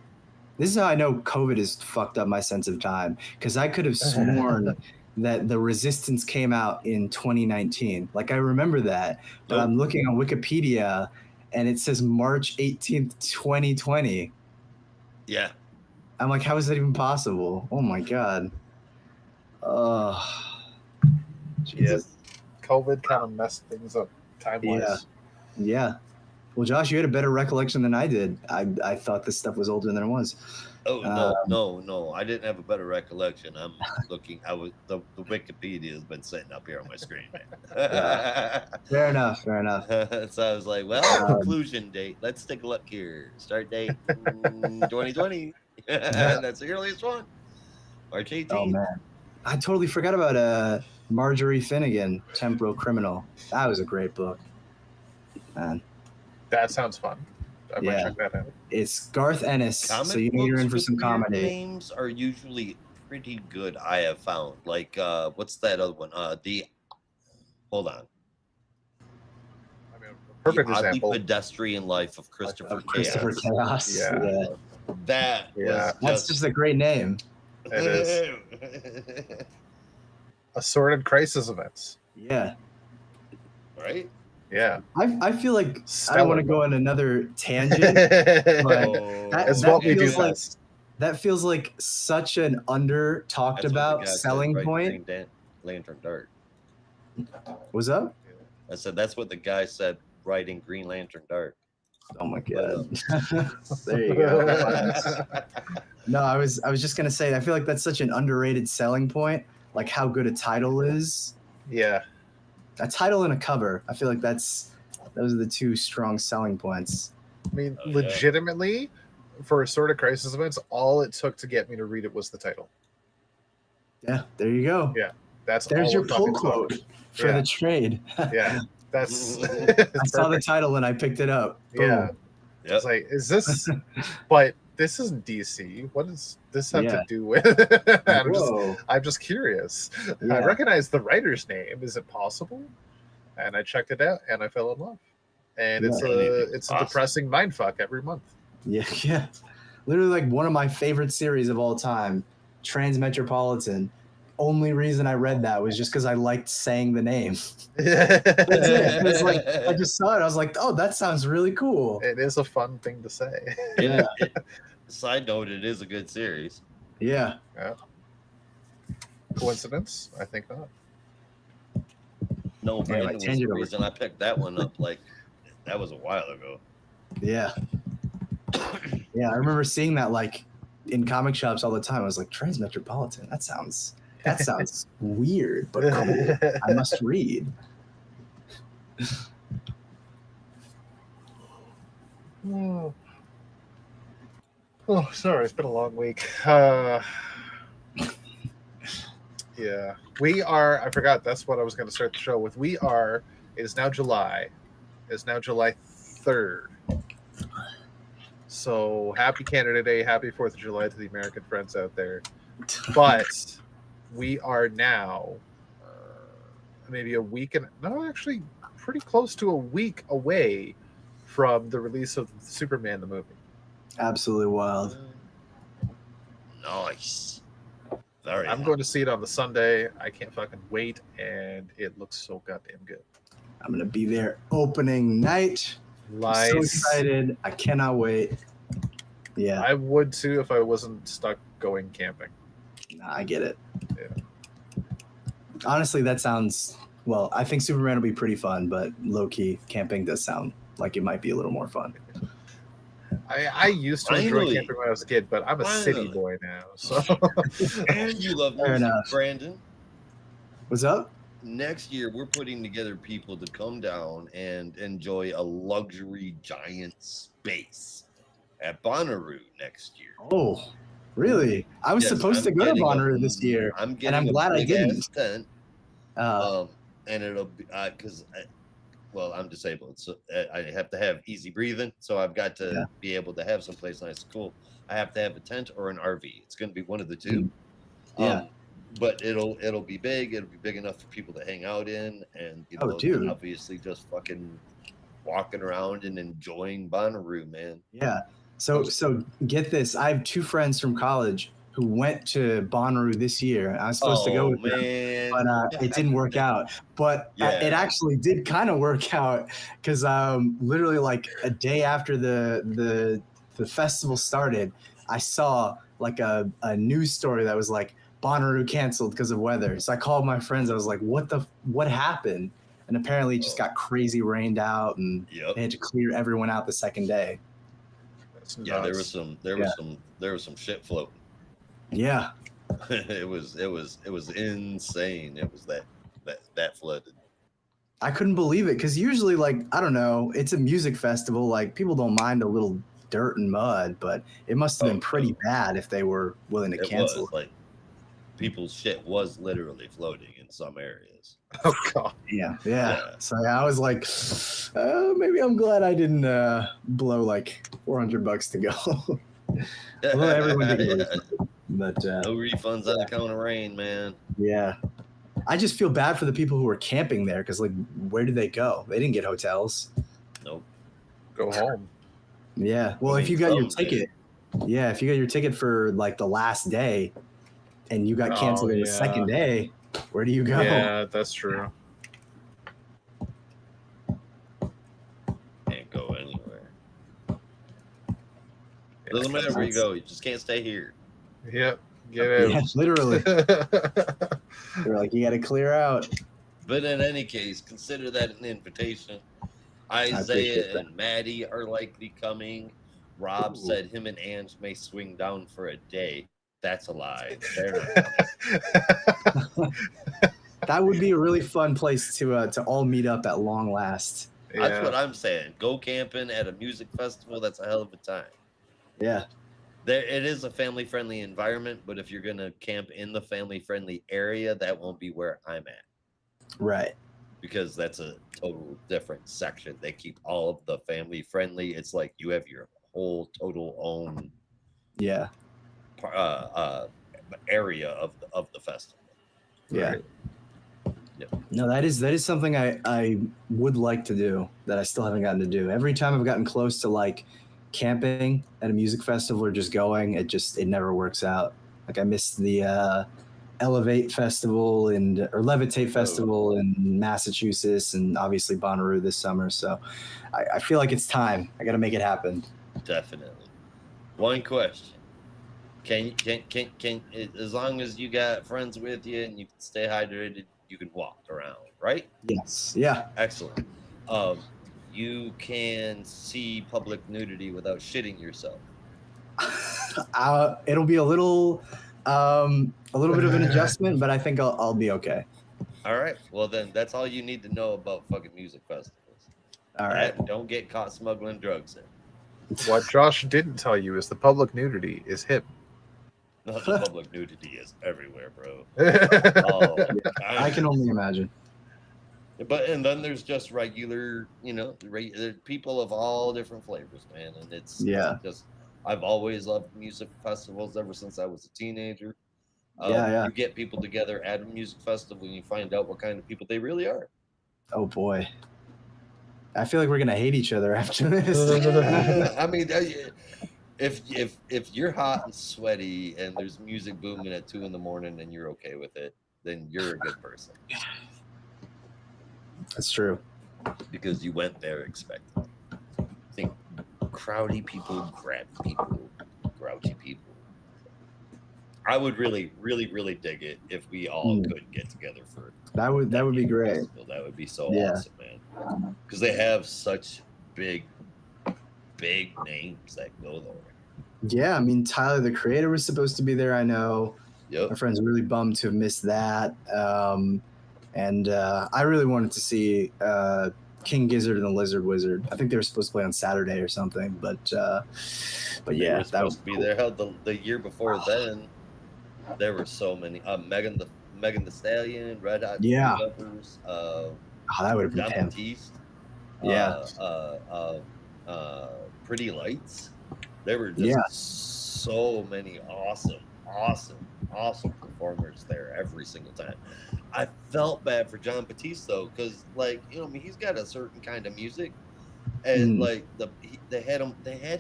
[SPEAKER 4] This is how I know COVID has fucked up my sense of time, because I could have sworn that the Resistance came out in 2019. Like, I remember that, but
[SPEAKER 3] Nope.
[SPEAKER 4] I'm looking on Wikipedia and it says March 18th, 2020.
[SPEAKER 3] Yeah.
[SPEAKER 4] I'm like, how is that even possible? Oh my God. Jesus.
[SPEAKER 2] COVID kind of messed things up time-wise.
[SPEAKER 4] Yeah. Well, Josh, you had a better recollection than I did. I thought this stuff was older than it was.
[SPEAKER 3] Oh no! I didn't have a better recollection. I'm looking. The Wikipedia has been sitting up here on my screen, man.
[SPEAKER 4] Fair enough.
[SPEAKER 3] So I was like, well, conclusion date. Let's take a look here. Start date 2020. That's the earliest one. March 18th.
[SPEAKER 4] Oh man, I totally forgot about Marjorie Finnegan, Temporal Criminal. That was a great book. Man.
[SPEAKER 2] That sounds fun. I might check that out.
[SPEAKER 4] It's Garth Ennis,
[SPEAKER 3] Comic
[SPEAKER 4] so you know you're in for
[SPEAKER 3] books
[SPEAKER 4] some
[SPEAKER 3] with weird
[SPEAKER 4] comedy.
[SPEAKER 3] Names are usually pretty good. I have found. Like, what's that other one? Hold on.
[SPEAKER 2] I mean, perfect
[SPEAKER 3] the Oddly
[SPEAKER 2] example.
[SPEAKER 3] Pedestrian Life of Christopher
[SPEAKER 4] Christopher
[SPEAKER 3] Chaos.
[SPEAKER 4] Chaos.
[SPEAKER 3] Yeah.
[SPEAKER 4] That's just a great name.
[SPEAKER 2] It is. Assorted crisis events.
[SPEAKER 4] Yeah.
[SPEAKER 3] Right?
[SPEAKER 2] Yeah.
[SPEAKER 4] I feel like
[SPEAKER 2] Stellar.
[SPEAKER 4] I don't want to go on another tangent.
[SPEAKER 2] It's what we do
[SPEAKER 4] feels like,
[SPEAKER 2] best.
[SPEAKER 4] that feels like such an under talked about selling point.
[SPEAKER 3] Green Lantern Dark.
[SPEAKER 4] What's up?
[SPEAKER 3] I said that's what the guy said writing Green Lantern Dark.
[SPEAKER 4] Oh my God. There you go. No, I was just gonna say I feel like that's such an underrated selling point, like how good a title is.
[SPEAKER 2] Yeah.
[SPEAKER 4] A title and a cover. I feel like those are the two strong selling points.
[SPEAKER 2] I mean, legitimately, for Assorted Crisis Events, all it took to get me to read it was the title.
[SPEAKER 4] Yeah, there you go.
[SPEAKER 2] Yeah. There's
[SPEAKER 4] your pull quote for the trade.
[SPEAKER 2] Yeah. That's
[SPEAKER 4] I saw the title and I picked it up. Boom.
[SPEAKER 2] Yeah. It's like, is this but this isn't DC. What does this have to do with I'm just curious.
[SPEAKER 4] Yeah.
[SPEAKER 2] I recognize the writer's name. Is it possible? And I checked it out and I fell in love. And it's a depressing mindfuck every month.
[SPEAKER 4] Yeah. Literally like one of my favorite series of all time, Transmetropolitan. only reason I read that was just because I liked saying the name.
[SPEAKER 2] It
[SPEAKER 4] That's it. It was like I just saw it. I was like, oh, that sounds really cool.
[SPEAKER 2] is a fun thing to say.
[SPEAKER 4] Yeah.
[SPEAKER 3] Side note, it is a good series.
[SPEAKER 4] Yeah.
[SPEAKER 2] Yeah. Coincidence? I think not.
[SPEAKER 3] No, Brandon
[SPEAKER 4] Anyway,
[SPEAKER 3] was the
[SPEAKER 4] tangent over.
[SPEAKER 3] reason I picked that one up. Like, that was a while ago.
[SPEAKER 4] Yeah. Yeah, I remember seeing that like in comic shops all the time. I was like, Transmetropolitan. That sounds weird, but cool. I must read.
[SPEAKER 2] Oh, sorry, it's been a long week. Yeah, we are. I forgot. That's what I was going to start the show with. We are. It is now July. It's now July 3rd. So happy Canada Day, happy 4th of July to the American friends out there. But we are now maybe a week and no, actually pretty close to a week away from the release of Superman the movie.
[SPEAKER 4] Absolutely wild.
[SPEAKER 3] Nice. Very
[SPEAKER 2] I'm going to see it on the Sunday. I can't fucking wait, and it looks so goddamn good.
[SPEAKER 4] I'm gonna be there opening night.
[SPEAKER 2] Nice.
[SPEAKER 4] I'm so excited. I cannot wait. Yeah.
[SPEAKER 2] I would too if I wasn't stuck going camping.
[SPEAKER 4] Nah, I get it.
[SPEAKER 2] Yeah.
[SPEAKER 4] Honestly, that sounds well. I think Superman will be pretty fun, but low key camping does sound like it might be a little more fun.
[SPEAKER 2] I used to enjoy
[SPEAKER 3] Finally.
[SPEAKER 2] camping when I was a kid, but I'm a city
[SPEAKER 3] Finally.
[SPEAKER 2] boy now. So
[SPEAKER 3] And you love
[SPEAKER 4] Fair
[SPEAKER 3] music,
[SPEAKER 4] enough.
[SPEAKER 3] Brandon.
[SPEAKER 4] What's up?
[SPEAKER 3] Next year, we're putting together people to come down and enjoy a luxury giant space at Bonnaroo next year.
[SPEAKER 4] Oh, really? I was
[SPEAKER 3] Yes,
[SPEAKER 4] supposed to
[SPEAKER 3] I'm
[SPEAKER 4] go to
[SPEAKER 3] getting
[SPEAKER 4] Bonnaroo this year.
[SPEAKER 3] I'm getting
[SPEAKER 4] I'm
[SPEAKER 3] a
[SPEAKER 4] glad I
[SPEAKER 3] big-ass
[SPEAKER 4] didn't.
[SPEAKER 3] tent,
[SPEAKER 4] Uh,
[SPEAKER 3] and it'll be because well, I'm disabled, so I have to have easy breathing. So I've got to
[SPEAKER 4] Yeah.
[SPEAKER 3] be able to have someplace nice and cool. I have to have a tent or an RV. It's going to be one of the two.
[SPEAKER 4] Yeah.
[SPEAKER 3] But it'll be big. It'll be big enough for people to hang out in, and you
[SPEAKER 4] Oh,
[SPEAKER 3] know,
[SPEAKER 4] dude.
[SPEAKER 3] obviously just fucking walking around and enjoying Bonnaroo, man.
[SPEAKER 4] yeah. So get this. I have two friends from college who went to Bonnaroo this year. I was supposed to go with them,
[SPEAKER 3] man,
[SPEAKER 4] but it didn't work out. But
[SPEAKER 3] Yeah.
[SPEAKER 4] it actually did kind of work out because literally like a day after the festival started, I saw like a news story that was like Bonnaroo canceled because of weather. So I called my friends. I was like, what happened? And apparently it just got crazy rained out, and
[SPEAKER 3] Yep.
[SPEAKER 4] they had to clear everyone out the second day.
[SPEAKER 2] that's
[SPEAKER 3] Yeah, there
[SPEAKER 2] nuts.
[SPEAKER 3] was some shit floating.
[SPEAKER 4] Yeah.
[SPEAKER 3] it was insane. It was that flooded.
[SPEAKER 4] I couldn't believe it because usually, like, I don't know, it's a music festival. Like, people don't mind a little dirt and mud, but it must have been pretty bad if they were willing to
[SPEAKER 3] It
[SPEAKER 4] cancel.
[SPEAKER 3] was like people's shit was literally floating in some areas.
[SPEAKER 2] Oh god.
[SPEAKER 4] Yeah.
[SPEAKER 3] Yeah.
[SPEAKER 4] So I was like, maybe I'm glad I didn't blow like $400 to go. Although everyone did go. But
[SPEAKER 3] No refunds on account of rain, man.
[SPEAKER 4] yeah, I just feel bad for the people who were camping there because, like, where did they go? They didn't get hotels.
[SPEAKER 3] Nope.
[SPEAKER 2] Go home.
[SPEAKER 4] Yeah. Well,
[SPEAKER 3] I
[SPEAKER 4] if
[SPEAKER 3] mean,
[SPEAKER 4] you got your
[SPEAKER 3] some did.
[SPEAKER 4] ticket, yeah, if you got your ticket for like the last day and you got canceled
[SPEAKER 2] Oh,
[SPEAKER 4] in the
[SPEAKER 2] yeah.
[SPEAKER 4] second day, where do you go?
[SPEAKER 2] Yeah, that's true.
[SPEAKER 3] Can't go anywhere. Doesn't matter where you go, you just can't stay here.
[SPEAKER 2] Yep. Get out.
[SPEAKER 4] Yeah, literally. They're like, you got to clear out.
[SPEAKER 3] But in any case, consider that an invitation.
[SPEAKER 4] appreciate
[SPEAKER 3] Isaiah
[SPEAKER 4] that.
[SPEAKER 3] and Maddie are likely coming. Rob
[SPEAKER 4] Ooh.
[SPEAKER 3] said him and Ange may swing down for a day. That's a lie. They're not.
[SPEAKER 4] That would be a really fun place to all meet up at long last.
[SPEAKER 3] That's what I'm saying. Go camping at a music festival. That's a hell of a time.
[SPEAKER 4] Yeah.
[SPEAKER 3] It is a family-friendly environment, but if you're going to camp in the family-friendly area, that won't be where I'm at.
[SPEAKER 4] Right.
[SPEAKER 3] Because that's a total different section. They keep all of the family-friendly. It's like you have your whole total own
[SPEAKER 4] Yeah.
[SPEAKER 3] area of the festival.
[SPEAKER 4] Yeah.
[SPEAKER 2] Right.
[SPEAKER 4] No, that is something I would like to do that I still haven't gotten to do. Every time I've gotten close to like camping at a music festival or just going, it never works out. Like I missed the Elevate Festival or Levitate Festival in Massachusetts, and obviously Bonnaroo this summer. So I feel like it's time. I got to make it happen.
[SPEAKER 3] Definitely. One question. Can as long as you got friends with you and you can stay hydrated, you can walk around, right?
[SPEAKER 4] Yes. Yeah.
[SPEAKER 3] Excellent. You can see public nudity without shitting yourself.
[SPEAKER 4] It'll be a little bit of an adjustment, but I think I'll be okay.
[SPEAKER 3] All right. Well, then that's all you need to know about fucking music festivals.
[SPEAKER 4] All right.
[SPEAKER 3] And don't get caught smuggling drugs in.
[SPEAKER 2] What Josh didn't tell you is the public nudity is hip.
[SPEAKER 3] No, the public nudity is everywhere, bro.
[SPEAKER 4] I can only imagine.
[SPEAKER 3] And then there's just regular, people of all different flavors, man. And it's just, I've always loved music festivals ever since I was a teenager. You get people together at a music festival and you find out what kind of people they really are.
[SPEAKER 4] Oh boy. I feel like we're gonna hate each other after this.
[SPEAKER 3] I mean, if you're hot and sweaty and there's music booming at 2 a.m. and you're okay with it, then you're a good person.
[SPEAKER 4] That's true.
[SPEAKER 3] Because you went there expecting. I think crowdy people, grabby people, grouchy people. I would really, really, really dig it if we all could get together for
[SPEAKER 4] that would be great.
[SPEAKER 3] Festival. That would be so awesome, man. Because they have such big names that go there.
[SPEAKER 4] Yeah, I mean Tyler the Creator was supposed to be there. I know.
[SPEAKER 3] Yep.
[SPEAKER 4] My friend's really bummed to have missed that. And I really wanted to see King Gizzard and the Lizard Wizard. I think they were supposed to play on Saturday or something, but yeah,
[SPEAKER 3] that was be there. Held the year before then. There were so many. Megan the Stallion, Red Hot Chili Peppers.
[SPEAKER 4] That would have been
[SPEAKER 3] John Batiste. Pretty Lights. There were just so many awesome performers there every single time. I felt bad for John Batiste though, because he's got a certain kind of music, and they had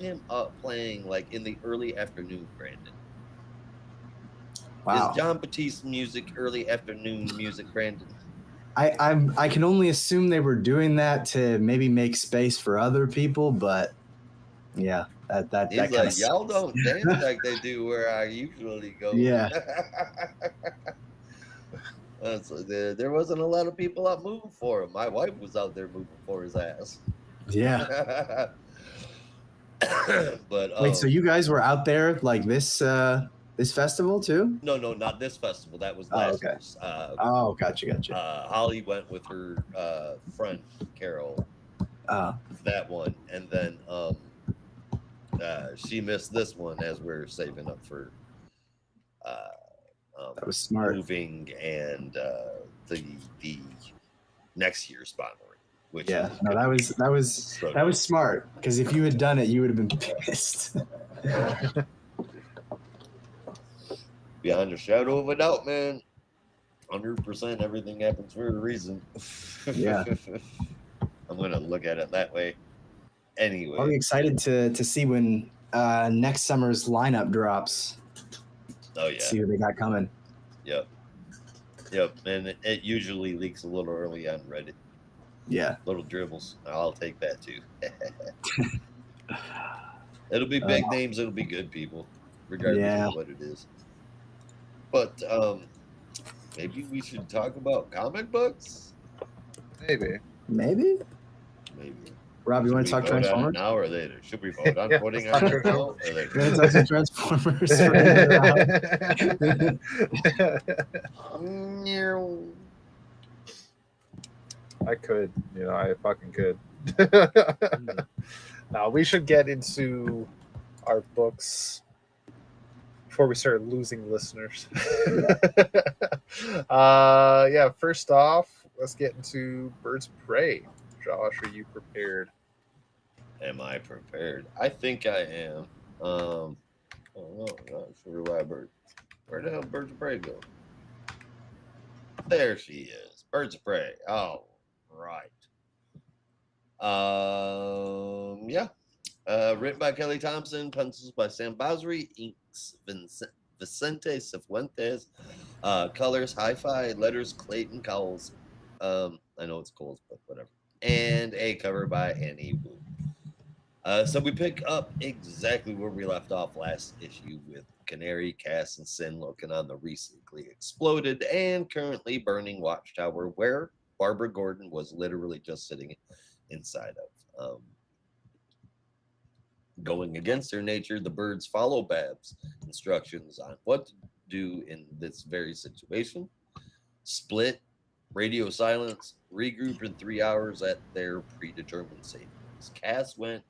[SPEAKER 3] him up playing in the early afternoon, Brandon.
[SPEAKER 4] Wow.
[SPEAKER 3] Is John Batiste's music early afternoon music, Brandon?
[SPEAKER 4] I can only assume they were doing that to maybe make space for other people, but yeah, that
[SPEAKER 3] He's like, y'all don't dance like they do where I usually go.
[SPEAKER 4] Yeah.
[SPEAKER 3] So there wasn't a lot of people out moving for him. My wife was out there moving for his ass.
[SPEAKER 4] Yeah.
[SPEAKER 3] But
[SPEAKER 4] wait, so you guys were out there this festival too?
[SPEAKER 3] No, not this festival. That was last year's.
[SPEAKER 4] Gotcha.
[SPEAKER 3] Holly went with her friend Carol. That one, and then she missed this one as we're saving up for
[SPEAKER 4] that was smart.
[SPEAKER 3] Moving and the next year's sponsoring.
[SPEAKER 4] That was smart, because if you had done it, you would have been pissed.
[SPEAKER 3] Beyond a shadow of a doubt, man. 100% everything happens for a reason.
[SPEAKER 4] Yeah.
[SPEAKER 3] I'm gonna look at it that way. Anyway,
[SPEAKER 4] I'll be excited to see when next summer's lineup drops.
[SPEAKER 3] Oh yeah.
[SPEAKER 4] See what they got coming.
[SPEAKER 3] Yep. And it usually leaks a little early on Reddit.
[SPEAKER 4] Yeah.
[SPEAKER 3] Little dribbles. I'll take that too. It'll be big names. It'll be good people, regardless of what it is. But maybe we should talk about comic books.
[SPEAKER 2] Maybe.
[SPEAKER 4] Rob, you want to talk Transformers?
[SPEAKER 3] Now or later? Should we vote on putting on it now or later?
[SPEAKER 4] You want to talk some Transformers?
[SPEAKER 2] I could, I fucking could. Now we should get into our books before we start losing listeners. First off, let's get into Birds of Prey. Josh, are you prepared?
[SPEAKER 3] Am I prepared? I think I am. I'm not sure where the hell Birds of Prey go? There she is. Birds of Prey. Oh, right. Written by Kelly Thompson, pencils by Sam Basri, inks Vicente Cifuentes. Colors, Hi-Fi, letters, Clayton Cowles. I know it's Coles, but whatever. And a cover by Annie Wu. So we pick up exactly where we left off last issue with Canary, Cass, and Sin looking on the recently exploded and currently burning watchtower where Barbara Gordon was literally just sitting inside of. Going against their nature, the birds follow Bab's instructions on what to do in this very situation. Split, radio silence, regroup in 3 hours at their predetermined safe place. Cass went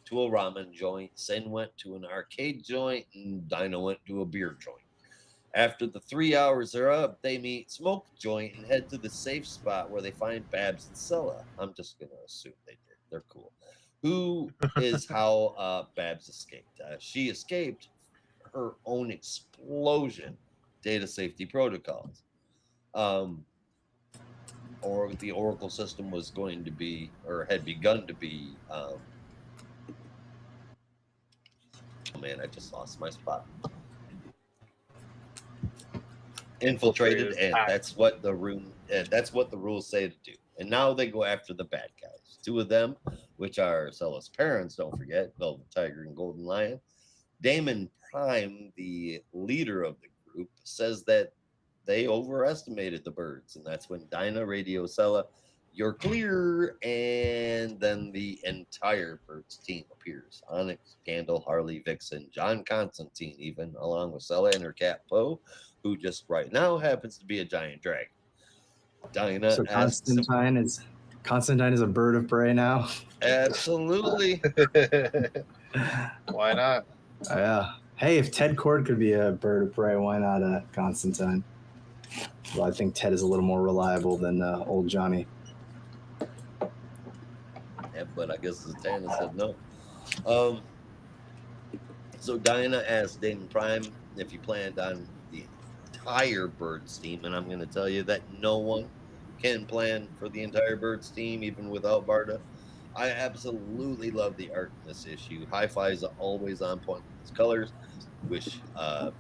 [SPEAKER 3] to a ramen joint, Sin went to an arcade joint, and Dinah went to a beer joint. After the 3 hours are up, they meet, smoke a joint, and head to the safe spot where they find Babs and Scylla. I'm just going to assume they did. They're cool. Who is how Babs escaped? She escaped her own explosion data safety protocols. Or the Oracle system was going to be, or had begun to be, oh man, I just lost my spot. Infiltrated, and that's what the rules say to do. And now they go after the bad guys. Two of them, which are Scylla's parents, don't forget, Velvet Tiger and Golden Lion. Damon Prime, the leader of the group, says that they overestimated the birds, and that's when Dinah radios Scylla, "You're clear," and then the entire birds team appears. Onyx, Scandal, Harley, Vixen, John Constantine even, along with Scylla and her cat Poe, who just right now happens to be a giant dragon. Dinah
[SPEAKER 4] so Constantine is a bird of prey now.
[SPEAKER 3] Absolutely.
[SPEAKER 2] Why not?
[SPEAKER 4] Yeah. Hey, if Ted Cord could be a bird of prey, why not Constantine? Well, I think Ted is a little more reliable than old Johnny.
[SPEAKER 3] Yeah, but I guess Zatanna said no. So Dinah asked Damon Prime if he planned on the entire Birds team, and I'm going to tell you that no one can plan for the entire Birds team, even without Barda. I absolutely love the art in this issue. Hi-Fi is always on point with its colors. Wish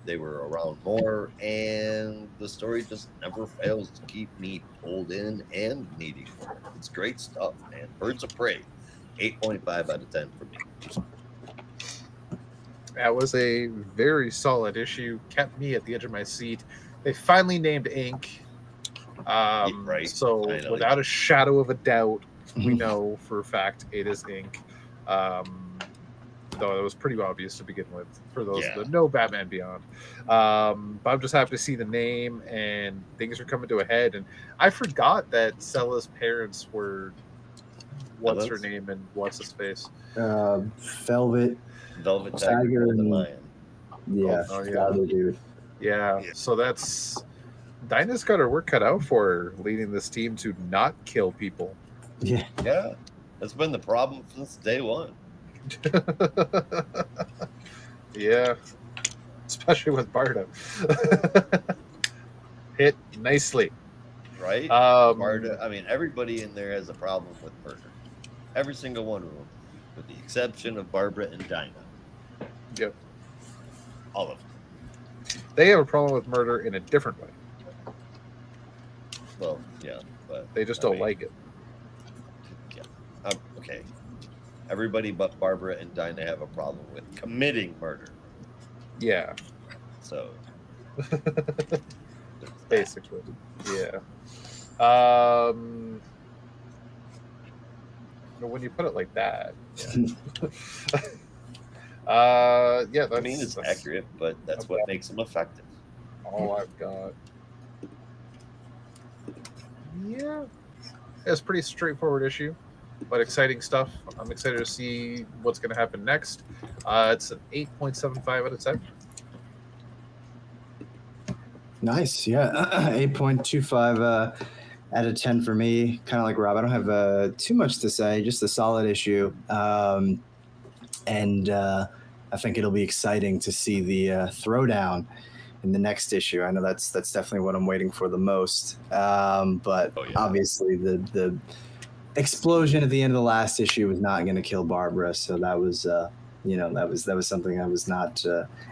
[SPEAKER 3] they were around more, and the story just never fails to keep me pulled in and needing more. It's great stuff, man. Birds of Prey, 8.5 out of 10 for me.
[SPEAKER 2] That was a very solid issue. Kept me at the edge of my seat. They finally named Ink.
[SPEAKER 3] Right.
[SPEAKER 2] So
[SPEAKER 3] Finally.
[SPEAKER 2] without a shadow of a doubt, we know for a fact it is Ink. Though it was pretty obvious to begin with for those that know Batman Beyond. But I'm just happy to see the name, and things are coming to a head. And I forgot that Scylla's parents were what's her name and what's his face?
[SPEAKER 4] Velvet
[SPEAKER 3] Tiger and Lion.
[SPEAKER 4] Yeah, dude.
[SPEAKER 2] Yeah. So that's Dinah's got her work cut out for her, leading this team to not kill people.
[SPEAKER 4] Yeah.
[SPEAKER 3] That's been the problem since day one.
[SPEAKER 2] Yeah, especially with Barda. Hit nicely,
[SPEAKER 3] right? Barda. I mean, everybody in there has a problem with murder. Every single one of them, with the exception of Barbara and Dinah.
[SPEAKER 2] Yep,
[SPEAKER 3] all of them.
[SPEAKER 2] They have a problem with murder in a different way.
[SPEAKER 3] Well, yeah, but
[SPEAKER 2] they just don't like it.
[SPEAKER 3] Yeah. Okay. Everybody but Barbara and Dinah have a problem with committing murder.
[SPEAKER 2] Yeah.
[SPEAKER 3] So.
[SPEAKER 2] Basically. Yeah. When you put it like that. Yeah.
[SPEAKER 3] I mean, it's accurate, but that's what makes them effective.
[SPEAKER 2] All I've got. Yeah. It's a pretty straightforward issue. But exciting stuff. I'm excited to see what's going to happen next. It's an 8.75 out of 10.
[SPEAKER 4] Nice, yeah. 8.25 out of 10 for me. Kind of like Rob. I don't have too much to say. Just a solid issue. And I think it'll be exciting to see the throwdown in the next issue. I know that's definitely what I'm waiting for the most. But obviously the explosion at the end of the last issue was not going to kill Barbara, so that was that was something I was not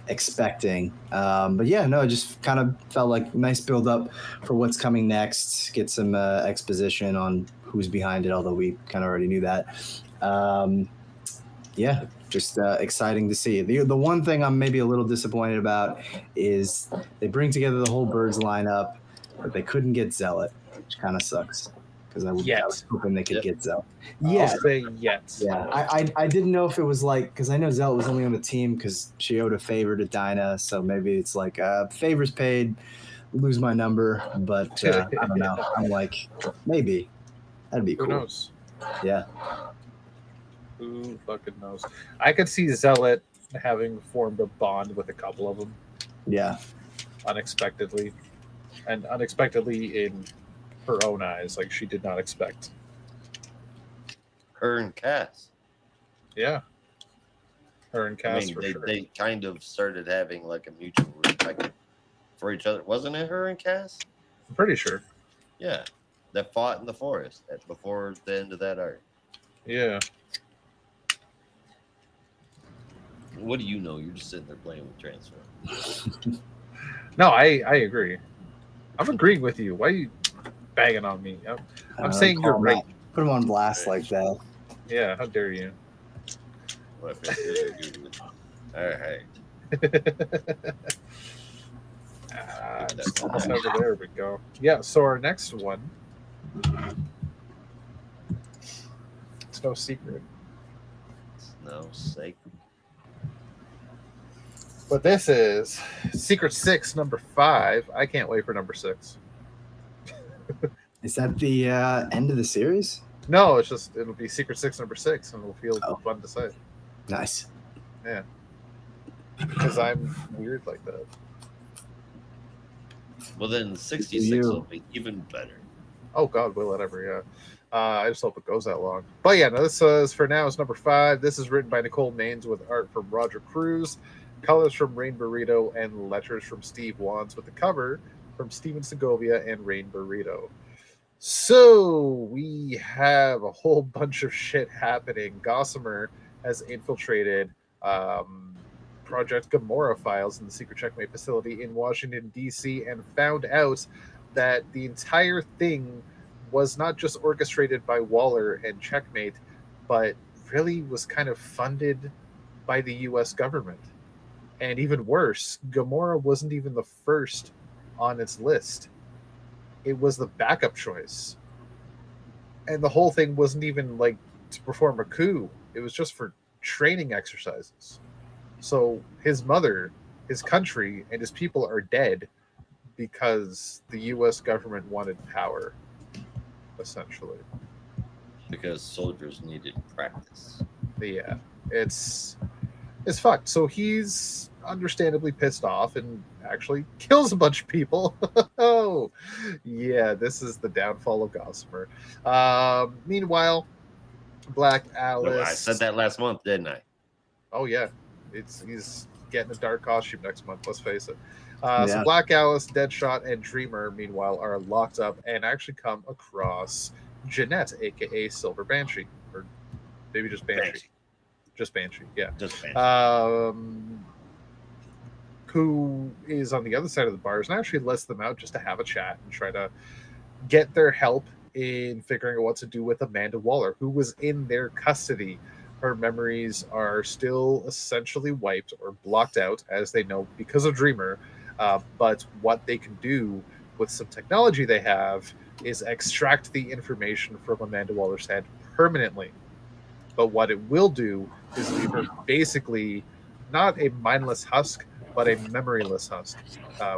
[SPEAKER 4] expecting. But yeah, no, it just kind of felt like nice build up for what's coming next. Get some exposition on who's behind it, although we kind of already knew that. Yeah, just exciting to see. The one thing I'm maybe a little disappointed about is they bring together the whole Birds lineup, but they couldn't get Zealot, which kind of sucks because I was hoping they could get Zealot.
[SPEAKER 2] I'll say yes.
[SPEAKER 4] Yeah, I didn't know if it was like, because I know Zealot was only on the team because she owed a favor to Dinah, so maybe it's like favors paid, lose my number, but I don't know. I'm like, maybe that'd be cool.
[SPEAKER 2] Who knows?
[SPEAKER 4] Yeah.
[SPEAKER 2] Who fucking knows? I could see Zealot having formed a bond with a couple of them.
[SPEAKER 4] Yeah.
[SPEAKER 2] Unexpectedly. And unexpectedly in her own eyes, like she did not expect.
[SPEAKER 3] Her and Cass.
[SPEAKER 2] Yeah. Her and Cass, for
[SPEAKER 3] they,
[SPEAKER 2] sure.
[SPEAKER 3] They kind of started having like a mutual respect for each other. Wasn't it her and Cass?
[SPEAKER 2] I'm pretty sure.
[SPEAKER 3] Yeah. That fought in the forest before the end of that arc.
[SPEAKER 2] Yeah.
[SPEAKER 3] What do you know? You're just sitting there playing with Transformers.
[SPEAKER 2] No, I agree. I'm agreeing with you. Why are you bagging on me? I'm saying you're right.
[SPEAKER 4] Put him on blast like that.
[SPEAKER 2] Yeah, how dare you?
[SPEAKER 3] All right.
[SPEAKER 2] It's almost over there we go. Yeah, so our next one, it's no secret.
[SPEAKER 3] It's no secret.
[SPEAKER 2] But this is Secret 6, number 5. I can't wait for number 6.
[SPEAKER 4] Is that the end of the series?
[SPEAKER 2] No, it'll be Secret 6, number 6, and it'll feel fun to say.
[SPEAKER 4] Nice.
[SPEAKER 2] Yeah. Because I'm weird like that.
[SPEAKER 3] Well, then 66 will be even better.
[SPEAKER 2] Oh, God, will it ever, yeah. I just hope it goes that long. But yeah, no, this is for now is number 5. This is written by Nicole Maines with art from Roger Cruz, colors from Rain Burrito, and letters from Steve Wands, with the cover from Steven Segovia and Rain Burrito. So we have a whole bunch of shit happening. Gossamer has infiltrated Project Gamora files in the secret checkmate facility in Washington, D.C. and found out that the entire thing was not just orchestrated by Waller and Checkmate, but really was kind of funded by the U.S. government. And even worse, Gamora wasn't even the first on its list. It was the backup choice. And the whole thing wasn't even like to perform a coup. It was just for training exercises. So his mother, his country, and his people are dead because the U.S. government wanted power, essentially.
[SPEAKER 3] Because soldiers needed practice.
[SPEAKER 2] Yeah, it's fucked. So he's understandably pissed off and actually kills a bunch of people. Oh, yeah, this is the downfall of Gossamer. Meanwhile, Black Alice.
[SPEAKER 3] I said that last month, didn't I?
[SPEAKER 2] Oh yeah, he's getting a dark costume next month. Let's face it. So Black Alice, Deadshot, and Dreamer, meanwhile, are locked up and actually come across Jeanette, aka Silver Banshee, or maybe just Banshee. Just Banshee, yeah.
[SPEAKER 3] Just Banshee.
[SPEAKER 2] Who is on the other side of the bars and actually lets them out just to have a chat and try to get their help in figuring out what to do with Amanda Waller, who was in their custody. Her memories are still essentially wiped or blocked out, as they know, because of Dreamer. But what they can do with some technology they have is extract the information from Amanda Waller's head permanently. But what it will do is leave her basically not a mindless husk, but a memoryless husk,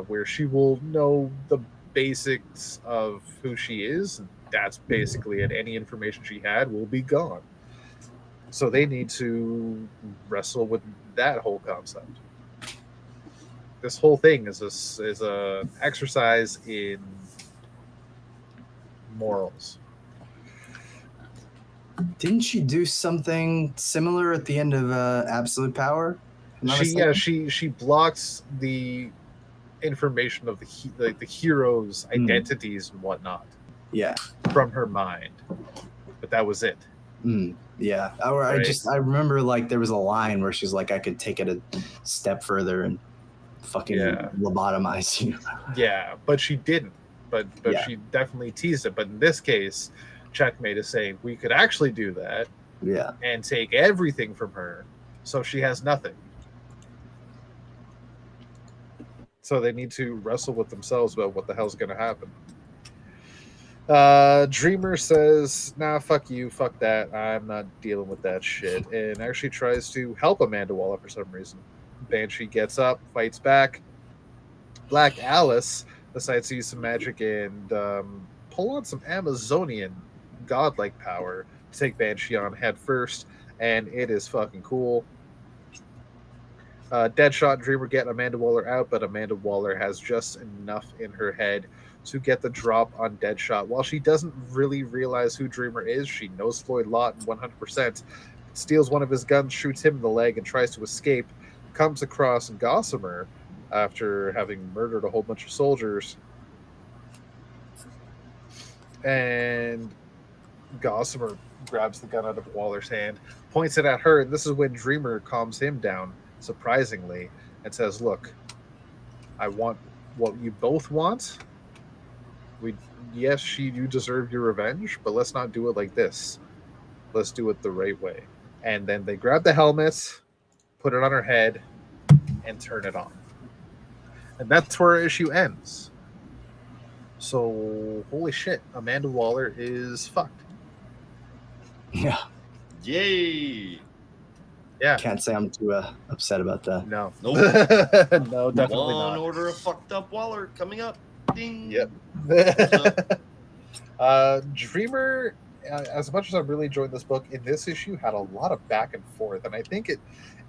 [SPEAKER 2] where she will know the basics of who she is. And that's basically it. Any information she had will be gone. So they need to wrestle with that whole concept. This whole thing is a exercise in morals.
[SPEAKER 4] Didn't she do something similar at the end of Absolute Power?
[SPEAKER 2] She blocks the information of the heroes' identities and whatnot.
[SPEAKER 4] Yeah,
[SPEAKER 2] from her mind, but that was it.
[SPEAKER 4] Yeah, I
[SPEAKER 2] Right.
[SPEAKER 4] I remember like there was a line where she's like, I could take it a step further and fucking
[SPEAKER 2] Yeah.
[SPEAKER 4] lobotomize you.
[SPEAKER 2] Yeah, but she didn't. But
[SPEAKER 4] Yeah.
[SPEAKER 2] she definitely teased it. But in this case, Checkmate is saying we could actually do that
[SPEAKER 4] Yeah.
[SPEAKER 2] and take everything from her, so she has nothing. So they need to wrestle with themselves about what the hell's going to happen. Dreamer says, "Nah, fuck you, fuck that. I'm not dealing with that shit," and actually tries to help Amanda Waller for some reason. Banshee gets up, fights back. Black Alice decides to use some magic and pull on some Amazonian godlike power to take Banshee on head first, and it is fucking cool. Deadshot and Dreamer get Amanda Waller out, but Amanda Waller has just enough in her head to get the drop on Deadshot. While she doesn't really realize who Dreamer is, she knows Floyd Lawton 100%, steals one of his guns, shoots him in the leg, and tries to escape. Comes across Gossamer after having murdered a whole bunch of soldiers. And Gossamer grabs the gun out of Waller's hand, points it at her, and this is when Dreamer calms him down, surprisingly, and says, "Look, I want what you both want. We yes, you deserve your revenge, but let's not do it like this. Let's do it the right way." And then they grab the helmet, put it on her head, and turn it on. And that's where our issue ends. So holy shit, Amanda Waller is fucked.
[SPEAKER 4] Yeah.
[SPEAKER 3] Yay!
[SPEAKER 2] Yeah.
[SPEAKER 4] Can't say I'm too upset about that.
[SPEAKER 2] No.
[SPEAKER 3] Nope.
[SPEAKER 2] No, definitely
[SPEAKER 3] One
[SPEAKER 2] not.
[SPEAKER 3] order of fucked up Waller coming up. Ding.
[SPEAKER 2] Yep. Dreamer, as much as I'm really enjoying this book, in this issue had a lot of back and forth, and I think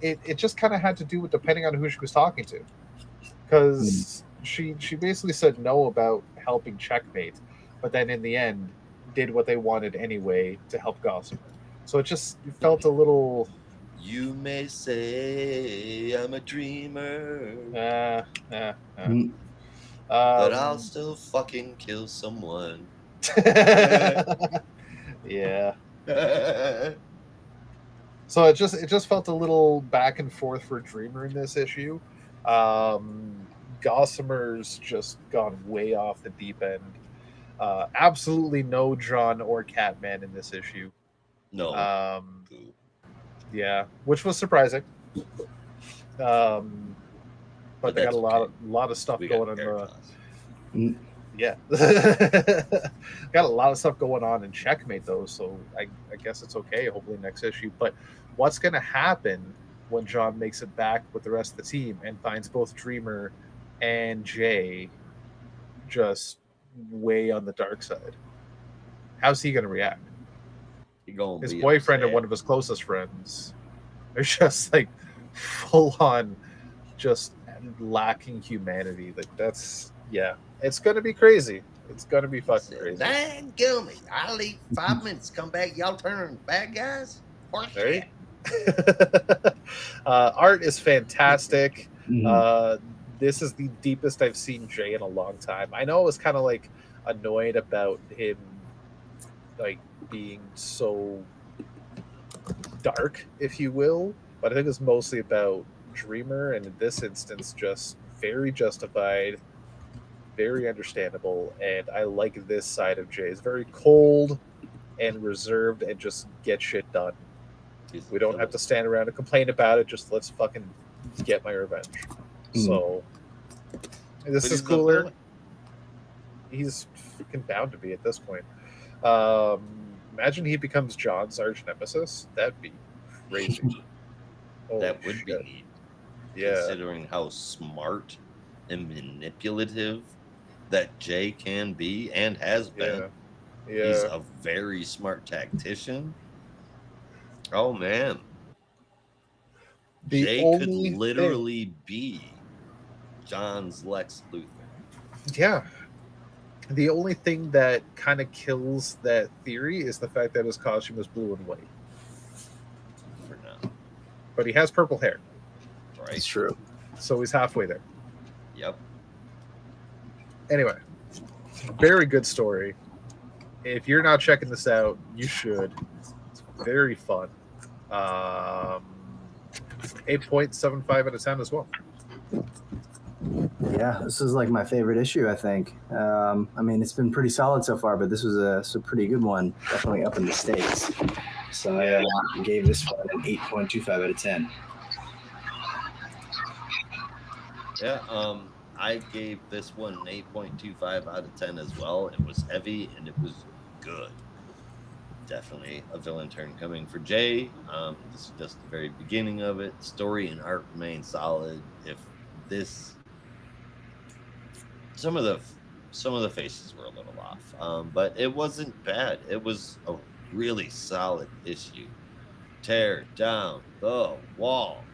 [SPEAKER 2] it just kind of had to do with depending on who she was talking to, because she basically said no about helping Checkmate, but then in the end did what they wanted anyway to help Gossamer. So it felt a little.
[SPEAKER 3] You may say I'm a dreamer, but I'll still fucking kill someone.
[SPEAKER 2] Yeah. So it just felt a little back and forth for Dreamer in this issue. Gossamer's just gone way off the deep end. Absolutely no John or Catman in this issue.
[SPEAKER 3] No.
[SPEAKER 2] Yeah, which was surprising. But they got a lot of stuff going on. Yeah, got a lot of stuff going on in Checkmate though, so I guess it's okay. Hopefully next issue. But what's going to happen when John makes it back with the rest of the team and finds both Dreamer and Jay just way on the dark side? How's he going to react? His boyfriend and one of his closest friends are just like full on, just lacking humanity. Like that's it's gonna be crazy. It's gonna be fucking crazy.
[SPEAKER 3] Dang gummy! I'll leave 5 minutes. Come back, y'all turn bad guys.
[SPEAKER 2] Right? Art is fantastic. This is the deepest I've seen Jay in a long time. I know I was kind of like annoyed about him like being so dark, if you will, but I think it's mostly about Dreamer, and in this instance, just very justified, very understandable, and I like this side of Jay. It's very cold and reserved and just get shit done. We don't have to stand around and complain about it. Just let's fucking get my revenge. So this is cooler. He's fucking bound to be at this point. Imagine he becomes John's arch nemesis. That'd be crazy.
[SPEAKER 3] That would be neat.
[SPEAKER 2] Yeah.
[SPEAKER 3] Considering how smart and manipulative that Jay can be and has been.
[SPEAKER 2] Yeah.
[SPEAKER 3] He's a very smart tactician. Oh man. Jay could literally be John's Lex Luthor.
[SPEAKER 2] Yeah. The only thing that kind of kills that theory is the fact that his costume is blue and white.
[SPEAKER 3] For now.
[SPEAKER 2] But he has purple hair.
[SPEAKER 3] Right.
[SPEAKER 4] It's true.
[SPEAKER 2] So he's halfway there.
[SPEAKER 3] Yep.
[SPEAKER 2] Anyway, very good story. If you're not checking this out, you should. It's very fun. 8.75 out of 10 as well.
[SPEAKER 4] Yeah, this is like my favorite issue, I think. I mean, it's been pretty solid so far, but this was a pretty good one, definitely up in the stakes. So I gave this one an 8.25 out of 10.
[SPEAKER 3] Yeah, I gave this one an 8.25 out of 10 as well. It was heavy and it was good. Definitely a villain turn coming for Jay. This is just the very beginning of it. Story and art remain solid. If this, some of the faces were a little off, but it wasn't bad. It was a really solid issue. Tear down the wall.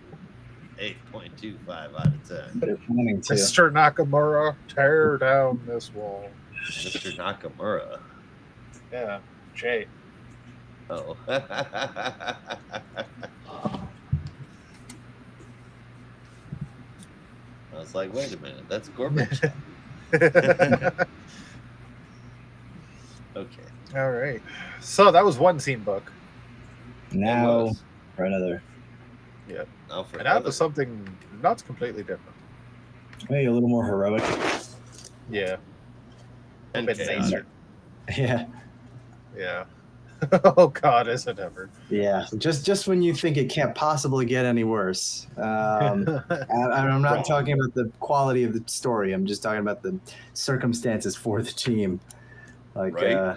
[SPEAKER 3] 8.25 out of 10.
[SPEAKER 4] But it's winning too.
[SPEAKER 2] Mr. Nakamura, tear down this wall.
[SPEAKER 3] Mr. Nakamura.
[SPEAKER 2] Yeah, Jay.
[SPEAKER 3] Oh. I was like, wait a minute, that's Gorbachev. Okay.
[SPEAKER 2] All right. So that was one scene book.
[SPEAKER 4] Now for another.
[SPEAKER 2] Yeah.
[SPEAKER 3] Now for
[SPEAKER 2] And now for something not completely different.
[SPEAKER 4] Maybe a little more heroic.
[SPEAKER 2] Yeah.
[SPEAKER 3] and
[SPEAKER 2] bit
[SPEAKER 3] chaotic.
[SPEAKER 2] nicer.
[SPEAKER 4] Yeah.
[SPEAKER 2] Yeah. Oh God, is it ever?
[SPEAKER 4] Yeah. Just when you think it can't possibly get any worse. And I'm not talking about the quality of the story. I'm just talking about the circumstances for the team. Like
[SPEAKER 3] Right.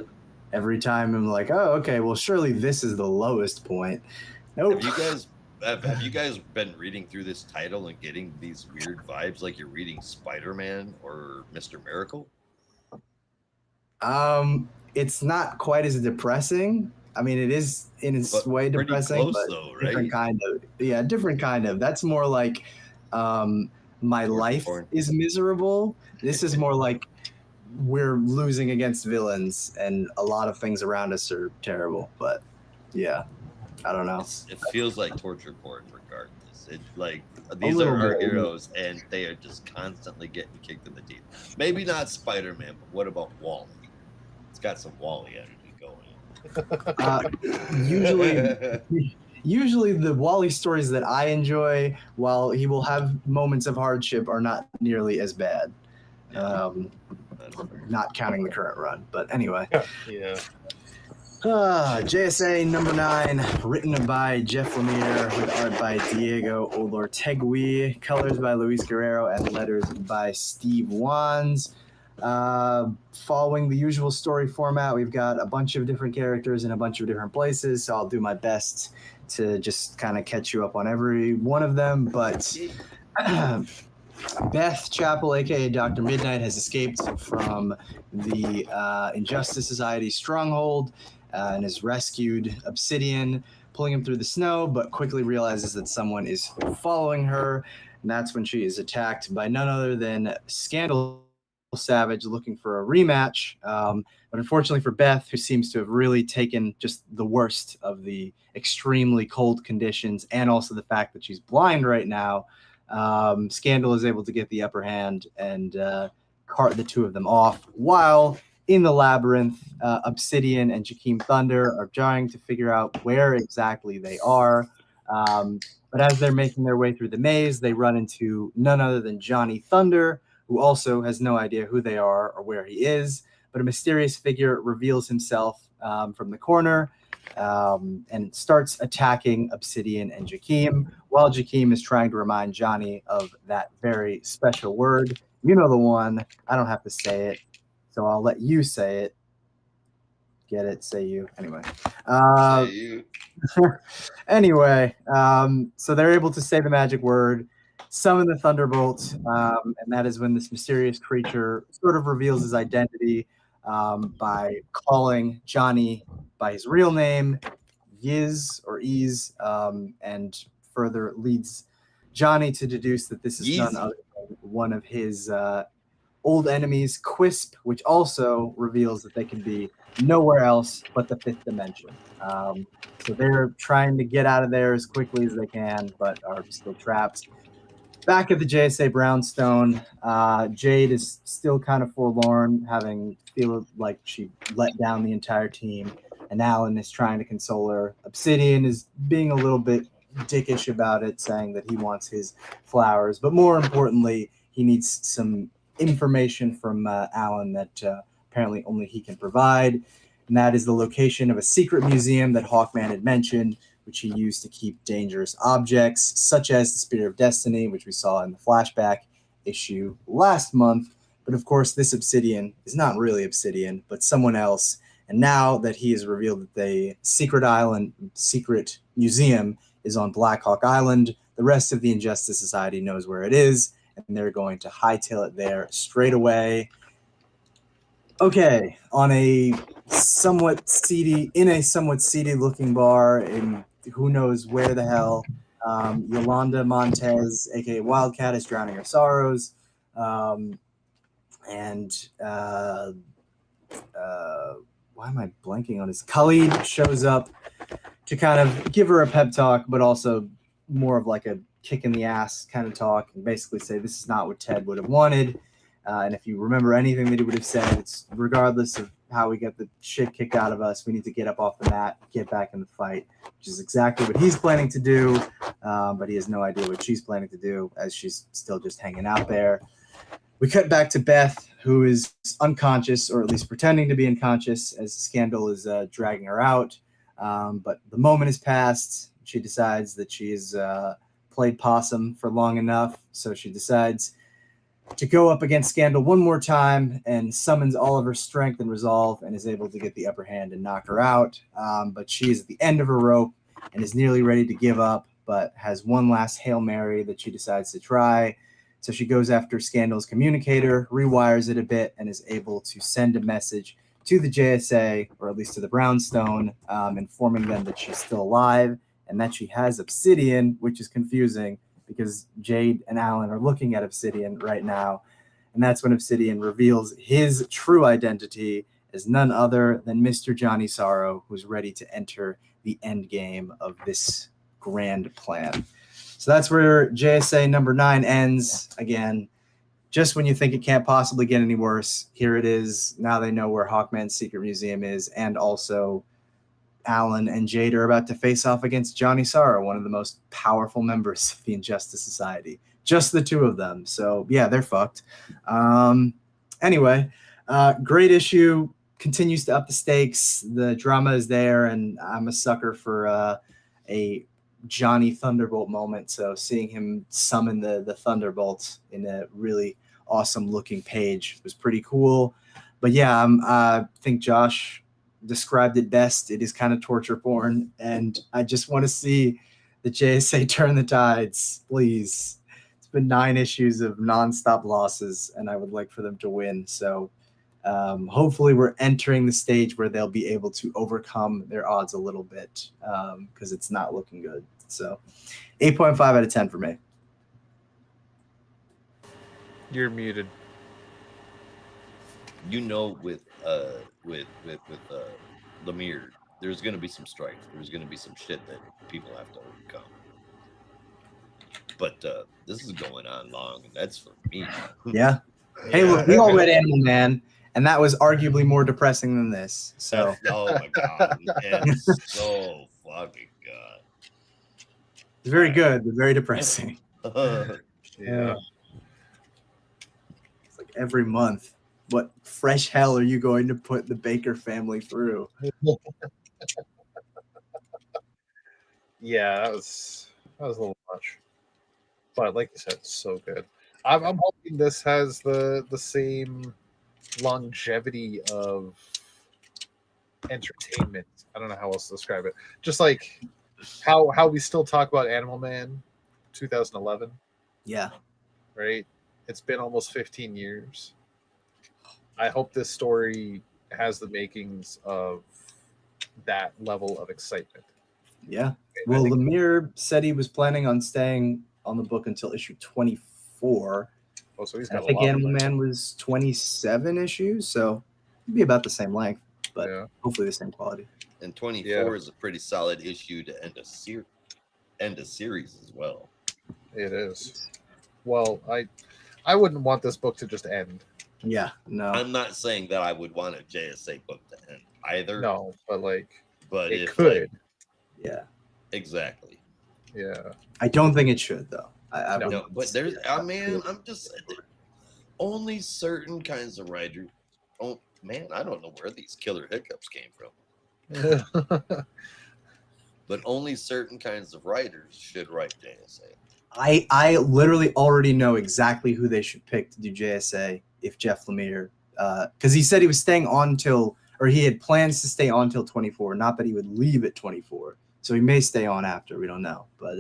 [SPEAKER 4] every time I'm like, oh, okay, well, surely this is the lowest point. Nope.
[SPEAKER 3] Have you guys been reading through this title and getting these weird vibes like you're reading Spider-Man or Mr. Miracle?
[SPEAKER 4] It's not quite as depressing. I mean, it is in its
[SPEAKER 3] But
[SPEAKER 4] way
[SPEAKER 3] pretty
[SPEAKER 4] depressing,
[SPEAKER 3] close
[SPEAKER 4] but
[SPEAKER 3] though,
[SPEAKER 4] different
[SPEAKER 3] right?
[SPEAKER 4] kind of. Yeah, different kind of. That's more like my life
[SPEAKER 3] porn.
[SPEAKER 4] is miserable. This is more like we're losing against villains and a lot of things around us are terrible. But yeah, I don't know.
[SPEAKER 3] It feels like torture porn regardless. It like these
[SPEAKER 4] little
[SPEAKER 3] are our
[SPEAKER 4] bit.
[SPEAKER 3] heroes and they are just constantly getting kicked in the teeth. Maybe not Spider-Man, but what about Wally? It's got some Wally energy going.
[SPEAKER 4] Usually the Wally stories that I enjoy, while he will have moments of hardship, are not nearly as bad. Not counting the current run. But anyway.
[SPEAKER 2] Yeah.
[SPEAKER 4] JSA number 9, written by Jeff Lemire, with art by Diego Olortegui, colors by Luis Guerrero, and letters by Steve Wands. Following the usual story format, we've got a bunch of different characters in a bunch of different places, so I'll do my best to just kind of catch you up on every one of them. But Beth Chapel, aka Dr. Midnight, has escaped from the Injustice Society stronghold and has rescued Obsidian, pulling him through the snow, but quickly realizes that someone is following her. And that's when she is attacked by none other than Scandal Savage, looking for a rematch. But unfortunately for Beth, who seems to have really taken just the worst of the extremely cold conditions and also the fact that she's blind right now, Scandal is able to get the upper hand and cart the two of them off, while in the labyrinth, Obsidian and Jakeem Thunder are trying to figure out where exactly they are. But as they're making their way through the maze, they run into none other than Johnny Thunder, who also has no idea who they are or where he is. But a mysterious figure reveals himself from the corner and starts attacking Obsidian and Jakeem, while Jakeem is trying to remind Johnny of that very special word. You know the one. I don't have to say it, so I'll let you say it. Get it? Say you. Anyway.
[SPEAKER 3] Say you.
[SPEAKER 4] Anyway, so they're able to say the magic word, summon the Thunderbolt, and that is when this mysterious creature sort of reveals his identity by calling Johnny by his real name, Yiz or Ease, and further leads Johnny to deduce that this is none other than one of his old enemies, Quisp, which also reveals that they can be nowhere else but the 5th dimension. So they're trying to get out of there as quickly as they can, but are still trapped. Back at the JSA Brownstone, Jade is still kind of forlorn, having feel like she let down the entire team. and Alan is trying to console her. Obsidian is being a little bit dickish about it, saying that he wants his flowers, but more importantly, he needs some information from Alan that apparently only he can provide, and that is the location of a secret museum that Hawkman had mentioned, which he used to keep dangerous objects, such as the Spear of Destiny, which we saw in the flashback issue last month. But of course, this Obsidian is not really Obsidian, but someone else. And now that he has revealed that the secret museum is on Black Hawk Island, the rest of the Injustice Society knows where it is, and they're going to hightail it there straight away. Okay, in a somewhat seedy looking bar in who knows where the hell, Yolanda Montez, aka Wildcat, is drowning her sorrows, and why am I blanking on his? Khalid shows up to kind of give her a pep talk, but also more of like a kick in the ass kind of talk, and basically say this is not what Ted would have wanted. And if you remember anything that he would have said, it's regardless of how we get the shit kicked out of us, we need to get up off the mat, get back in the fight, which is exactly what he's planning to do. But he has no idea what she's planning to do, as she's still just hanging out there. We cut back to Beth, who is unconscious, or at least pretending to be unconscious, as Scandal is dragging her out. But the moment has passed. She decides that she has played possum for long enough, so she decides to go up against Scandal one more time and summons all of her strength and resolve and is able to get the upper hand and knock her out. But she is at the end of her rope and is nearly ready to give up, but has one last Hail Mary that she decides to try. So she goes after Scandal's communicator, rewires it a bit, and is able to send a message to the JSA, or at least to the Brownstone, informing them that she's still alive and that she has Obsidian, which is confusing because Jade and Alan are looking at Obsidian right now. And that's when Obsidian reveals his true identity as none other than Mr. Johnny Sorrow, who's ready to enter the end game of this grand plan. So that's where JSA number 9 ends. Again, just when you think it can't possibly get any worse, here it is. Now they know where Hawkman's secret museum is, and also Alan and Jade are about to face off against Johnny Sorrow, one of the most powerful members of the Injustice Society. Just the two of them. So, yeah, they're fucked. Anyway, great issue. Continues to up the stakes. The drama is there, and I'm a sucker for a Johnny Thunderbolt moment. So seeing him summon the Thunderbolt in a really awesome-looking page was pretty cool. But, yeah, I think Josh described it best. It is kind of torture porn, and I just want to see the JSA turn the tides, please. It's been 9 issues of nonstop losses, and I would like for them to win. So hopefully we're entering the stage where they'll be able to overcome their odds a little bit, because it's not looking good. So 8.5 out of 10 for me.
[SPEAKER 2] You're muted.
[SPEAKER 3] You know, with Lemire, there's going to be some strife. There's going to be some shit that people have to overcome. But this is going on long, and that's for me.
[SPEAKER 4] Yeah. Hey, look, we all read Animal Man, and that was arguably more depressing than this. So.
[SPEAKER 3] Oh my god, man, so fucking god.
[SPEAKER 4] It's very good, but very depressing.
[SPEAKER 2] Yeah.
[SPEAKER 4] It's like every month. What fresh hell are you going to put the Baker family through?
[SPEAKER 2] Yeah, that was a little much. But like you said, it's so good. I'm hoping this has the same longevity of entertainment. I don't know how else to describe it. Just like how we still talk about Animal Man 2011.
[SPEAKER 4] Yeah.
[SPEAKER 2] Right? It's been almost 15 years. I hope this story has the makings of that level of excitement.
[SPEAKER 4] Yeah. Well, Lemire said he was planning on staying on the book until issue 24.
[SPEAKER 2] Oh, so he's got
[SPEAKER 4] I think Animal Man was 27 issues, so it'd be about the same length, but hopefully the same quality.
[SPEAKER 3] And 24 is a pretty solid issue to end a series as well.
[SPEAKER 2] It is. Well, I wouldn't want this book to just end.
[SPEAKER 4] Yeah, no.
[SPEAKER 3] I'm not saying that I would want a JSA book to end. either.
[SPEAKER 2] No, but like
[SPEAKER 3] but
[SPEAKER 2] it
[SPEAKER 3] if
[SPEAKER 2] could.
[SPEAKER 4] Yeah.
[SPEAKER 3] exactly.
[SPEAKER 2] Yeah.
[SPEAKER 4] I don't think it should though. I
[SPEAKER 2] No.
[SPEAKER 4] would
[SPEAKER 3] No, but there's,
[SPEAKER 4] yeah,
[SPEAKER 3] I mean, I'm just only certain kinds of writers. Oh man, I don't know where these killer hiccups came from, but only certain kinds of writers should write JSA.
[SPEAKER 4] I literally already know exactly who they should pick to do JSA if Jeff Lemire, because he said he was staying on till, or he had plans to stay on till 24, not that he would leave at 24. So he may stay on after, we don't know. But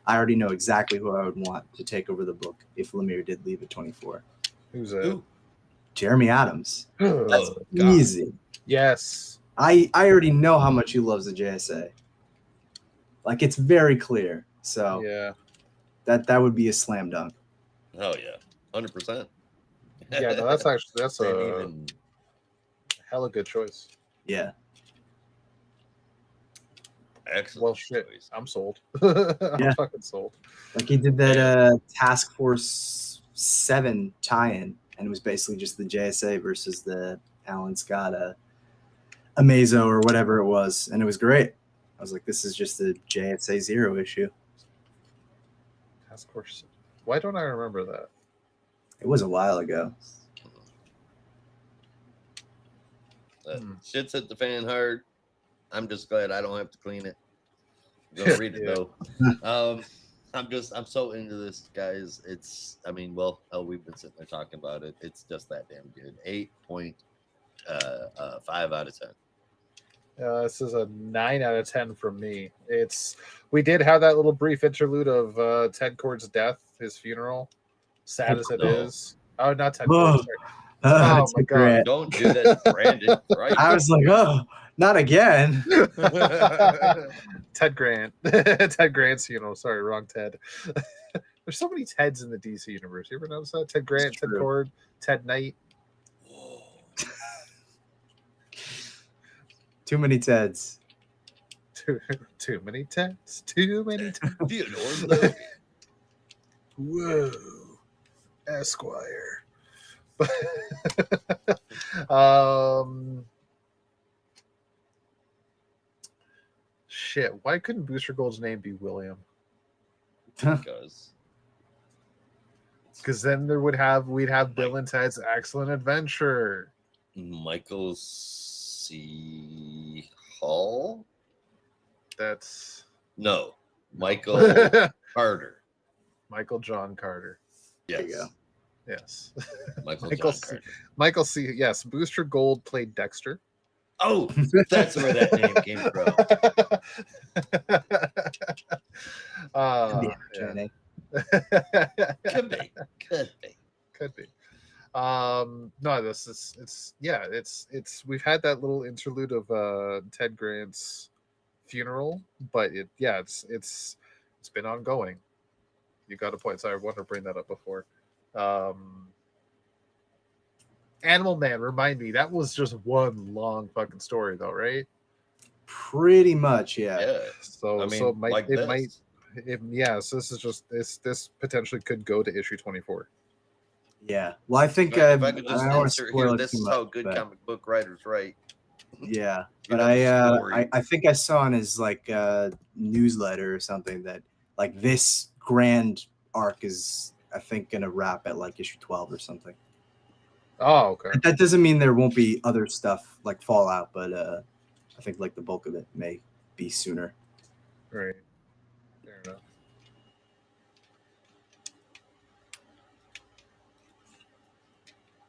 [SPEAKER 4] I already know exactly who I would want to take over the book if Lemire did leave at 24.
[SPEAKER 2] Who's that?
[SPEAKER 3] Who?
[SPEAKER 4] Jeremy Adams. That's
[SPEAKER 3] Oh, God.
[SPEAKER 4] easy.
[SPEAKER 2] Yes.
[SPEAKER 4] I already know how much he loves the JSA. Like, it's very clear. So
[SPEAKER 2] Yeah.
[SPEAKER 4] that would be a slam dunk.
[SPEAKER 3] Oh yeah, 100%.
[SPEAKER 2] Yeah, no, that's
[SPEAKER 3] Didn't
[SPEAKER 2] a
[SPEAKER 3] even.
[SPEAKER 2] hella good choice.
[SPEAKER 4] Yeah.
[SPEAKER 3] Excellent
[SPEAKER 2] Well, shit,
[SPEAKER 3] choice.
[SPEAKER 2] I'm sold.
[SPEAKER 4] Yeah.
[SPEAKER 2] I'm fucking sold.
[SPEAKER 4] Like, he did that Task Force 7 tie-in, and it was basically just the JSA versus the Alan Scott Amazo or whatever it was, and it was great. I was like, this is just the JSA 0 issue.
[SPEAKER 2] Task Force. Why don't I remember that?
[SPEAKER 4] It was a while ago.
[SPEAKER 3] Shit's hit the fan hard. I'm just glad I don't have to clean it. Go read it
[SPEAKER 2] Yeah.
[SPEAKER 3] though. I'm so into this, guys. It's, I mean, well, we've been sitting there talking about it. It's just that damn good. 8.5 out of 10.
[SPEAKER 2] This is a 9 out of 10 from me. We did have that little brief interlude of Ted Cord's death, his funeral. Sad as it is. Oh, not Ted Cord. Sorry. Oh
[SPEAKER 4] It's
[SPEAKER 2] my
[SPEAKER 4] a
[SPEAKER 2] God.
[SPEAKER 4] great-
[SPEAKER 3] Don't do that to Brandon. Right?
[SPEAKER 4] I was like, oh, not again.
[SPEAKER 2] Ted Grant. Ted Grant's funeral. Sorry, wrong Ted. There's so many Teds in the DC universe. You ever notice that? Ted Grant, Ted
[SPEAKER 4] true.
[SPEAKER 2] Cord, Ted Knight.
[SPEAKER 4] Too many Teds.
[SPEAKER 2] Too many Teds. Too many Teds.
[SPEAKER 3] Theodore Logan.
[SPEAKER 2] Whoa, Esquire. Shit. Why couldn't Booster Gold's name be William?
[SPEAKER 3] Because
[SPEAKER 2] Because then we'd have Bill and Ted's Excellent Adventure.
[SPEAKER 3] Michael C. Hall?
[SPEAKER 2] That's
[SPEAKER 3] No, Michael Carter.
[SPEAKER 2] Michael John Carter.
[SPEAKER 3] Yes.
[SPEAKER 4] There you go.
[SPEAKER 2] Yes.
[SPEAKER 3] Michael
[SPEAKER 2] Michael
[SPEAKER 3] John Carter.
[SPEAKER 2] Michael C. Yes, Booster Gold played Dexter.
[SPEAKER 3] Oh, that's where that name came from.
[SPEAKER 4] Could be
[SPEAKER 2] Yeah.
[SPEAKER 4] entertaining.
[SPEAKER 3] Could be.
[SPEAKER 2] Could be. No, it's we've had that little interlude of Ted Grant's funeral, but it's been ongoing. You got a point. Sorry, I wanted to bring that up before. Animal Man, remind me, that was just one long fucking story though, right?
[SPEAKER 4] Pretty much, yeah.
[SPEAKER 3] Yeah.
[SPEAKER 2] So
[SPEAKER 3] I mean,
[SPEAKER 2] so it might
[SPEAKER 3] like
[SPEAKER 2] it
[SPEAKER 3] this.
[SPEAKER 2] might so this is just this potentially could go to issue 24.
[SPEAKER 4] Yeah. Well, I think
[SPEAKER 3] If I could just
[SPEAKER 4] I don't want to
[SPEAKER 3] insert
[SPEAKER 4] spoil
[SPEAKER 3] here,
[SPEAKER 4] it
[SPEAKER 3] this
[SPEAKER 4] too
[SPEAKER 3] is
[SPEAKER 4] much,
[SPEAKER 3] how good
[SPEAKER 4] but-
[SPEAKER 3] comic book writers write.
[SPEAKER 4] Yeah,
[SPEAKER 3] You
[SPEAKER 4] but
[SPEAKER 3] know the story.
[SPEAKER 4] I think I saw in his like newsletter or something that like this grand arc is I think gonna wrap at like issue 12 or something.
[SPEAKER 2] Oh, okay.
[SPEAKER 4] That doesn't mean there won't be other stuff like Fallout, but I think like the bulk of it may be sooner.
[SPEAKER 2] Right. Fair enough.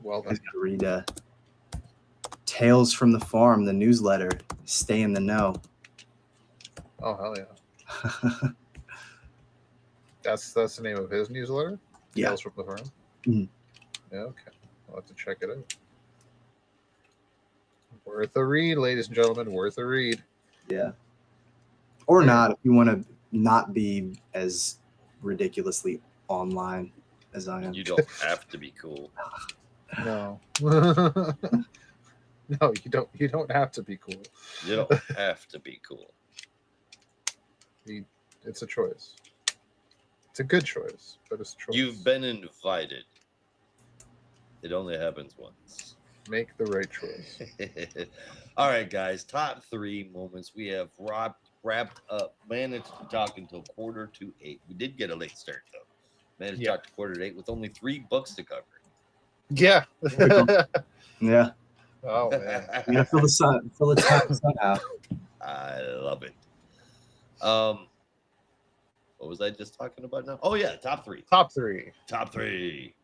[SPEAKER 2] Well
[SPEAKER 4] I
[SPEAKER 2] then.
[SPEAKER 4] gotta read Tales from the Farm, the newsletter. Stay in the know.
[SPEAKER 2] Oh hell yeah. That's the name of his newsletter?
[SPEAKER 4] Yeah.
[SPEAKER 2] Tales from the Farm?
[SPEAKER 4] Mhm.
[SPEAKER 2] Yeah, okay. I'll have to check it out. Worth a read, ladies and gentlemen. Worth a read.
[SPEAKER 4] Yeah. Or
[SPEAKER 2] Yeah.
[SPEAKER 4] not if you want to not be as ridiculously online as I am.
[SPEAKER 3] You don't have to be cool.
[SPEAKER 2] No. No, you don't. You don't have to be cool.
[SPEAKER 3] You don't have to be cool.
[SPEAKER 2] It's a choice. It's a good choice, but it's a choice.
[SPEAKER 3] You've been invited. It only happens once.
[SPEAKER 2] Make the right choice.
[SPEAKER 3] All right, guys. Top 3 moments. We have wrapped up. Managed to talk until 7:45. We did get a late start though. Managed to talk to 7:45 with only 3 books to cover.
[SPEAKER 2] Yeah.
[SPEAKER 4] Yeah.
[SPEAKER 2] Oh man.
[SPEAKER 4] You gotta fill the time somehow.
[SPEAKER 3] I love it. What was I just talking about now? Oh yeah, top 3.
[SPEAKER 2] Top 3.
[SPEAKER 3] Top 3.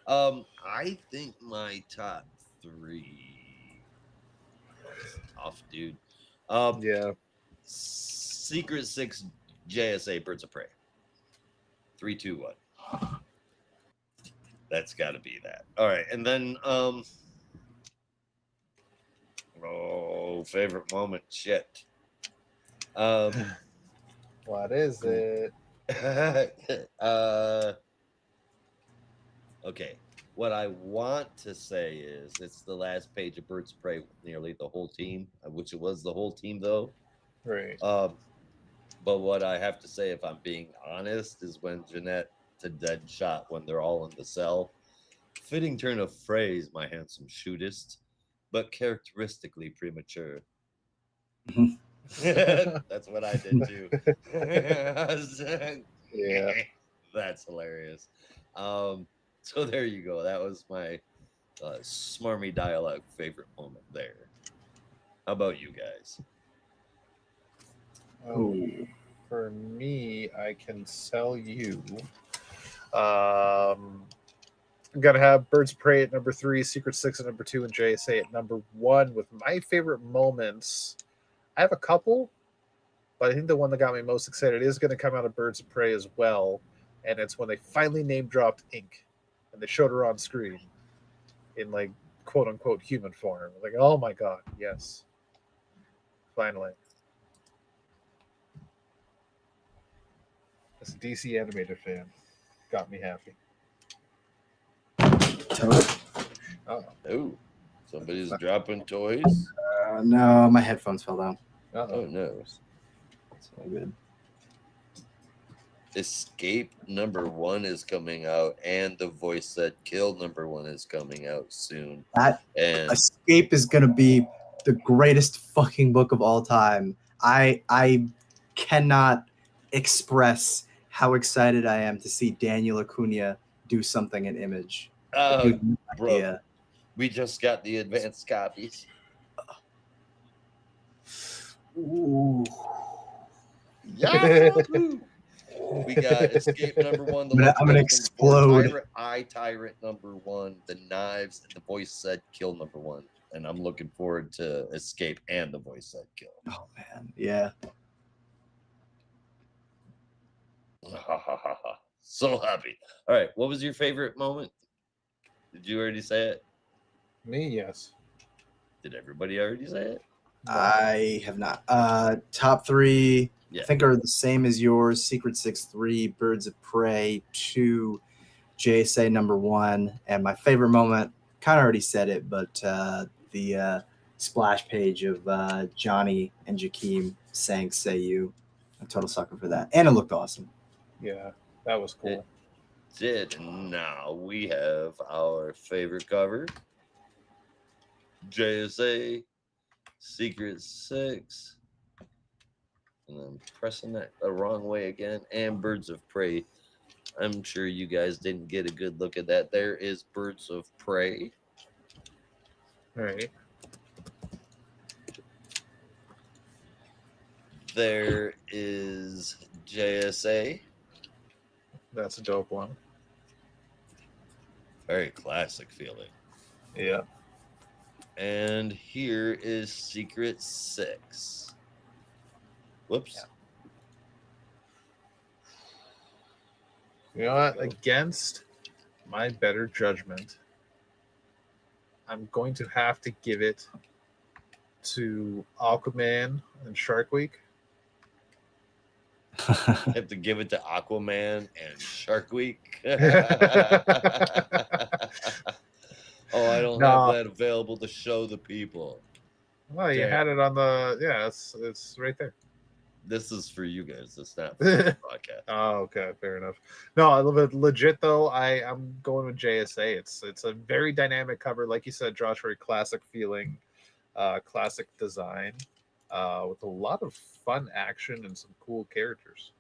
[SPEAKER 3] I think my top 3. It's tough, dude.
[SPEAKER 2] Yeah.
[SPEAKER 3] Secret 6 JSA Birds of Prey. 3, 2, 1. That's got to be that. All right, and then favorite moment. Shit.
[SPEAKER 2] What is it?
[SPEAKER 3] Okay. What I want to say is it's the last page of Birds of Prey with nearly the whole team, which it was the whole team though.
[SPEAKER 2] Right.
[SPEAKER 3] But what I have to say, if I'm being honest, is when Jeanette to Deadshot when they're all in the cell. Fitting turn of phrase, my handsome shootist, but characteristically premature. That's what I did too.
[SPEAKER 2] Yeah.
[SPEAKER 3] That's hilarious. So there you go. That was my smarmy dialogue favorite moment there. How about you guys?
[SPEAKER 2] For me, I can sell you. I'm gonna have Birds of Prey at number 3, Secret 6 at number 2, and JSA at number 1. With my favorite moments, I have a couple, but I think the one that got me most excited is going to come out of Birds of Prey as well, and it's when they finally name dropped Ink, and they showed her on screen in like quote unquote human form. Like, oh my god, yes, finally. As a DC animated fan, got me happy.
[SPEAKER 3] Oh, somebody's dropping toys.
[SPEAKER 4] No, my headphones fell down.
[SPEAKER 3] Oh no,
[SPEAKER 4] it's all good.
[SPEAKER 3] Escape number 1 is coming out, and the voice that killed number 1 is coming out soon.
[SPEAKER 4] That
[SPEAKER 3] and
[SPEAKER 4] Escape is gonna be the greatest fucking book of all time. I cannot express how excited I am to see Daniel Acuna do something in Image.
[SPEAKER 3] bro, we just got the advanced copies.
[SPEAKER 4] Ooh.
[SPEAKER 3] Yeah. We got Escape number 1.
[SPEAKER 4] I'm gonna explode.
[SPEAKER 3] Tyrant number 1. The Knives. And the voice said kill number 1. And I'm looking forward to Escape and the voice said kill.
[SPEAKER 4] Oh man, yeah.
[SPEAKER 3] So happy. All right, what was your favorite moment? Did you already say it?
[SPEAKER 2] Me, yes.
[SPEAKER 3] Did everybody already say it?
[SPEAKER 4] I have not. Top 3, I think, are the same as yours. Secret 6, 3, Birds of Prey 2, JSA number 1, and my favorite moment, kind of already said it, but the splash page of Johnny and Jakeem saying "Say You." I'm a total sucker for that, and it looked awesome.
[SPEAKER 2] Yeah, that was cool.
[SPEAKER 3] It did. And now we have our favorite cover. JSA Secret 6. And I'm pressing that the wrong way again. And Birds of Prey. I'm sure you guys didn't get a good look at that. There is Birds of Prey.
[SPEAKER 2] All right.
[SPEAKER 3] There is JSA.
[SPEAKER 2] That's a dope one.
[SPEAKER 3] Very classic feeling.
[SPEAKER 2] Yeah.
[SPEAKER 3] And here is Secret 6. Whoops.
[SPEAKER 2] You know what? Against my better judgment, I'm going to have to give it to Aquaman and Shark Week.
[SPEAKER 3] I have to give it to Aquaman and Shark Week. Oh, I don't have that available to show the people.
[SPEAKER 2] Well, you had it on the it's right there.
[SPEAKER 3] This is for you guys. It's not for the podcast.
[SPEAKER 2] Oh, okay, fair enough. No, I love it. Legit though, I'm going with JSA. It's a very dynamic cover, like you said, Josh. Very classic feeling, classic design, with a lot of fun action and some cool characters.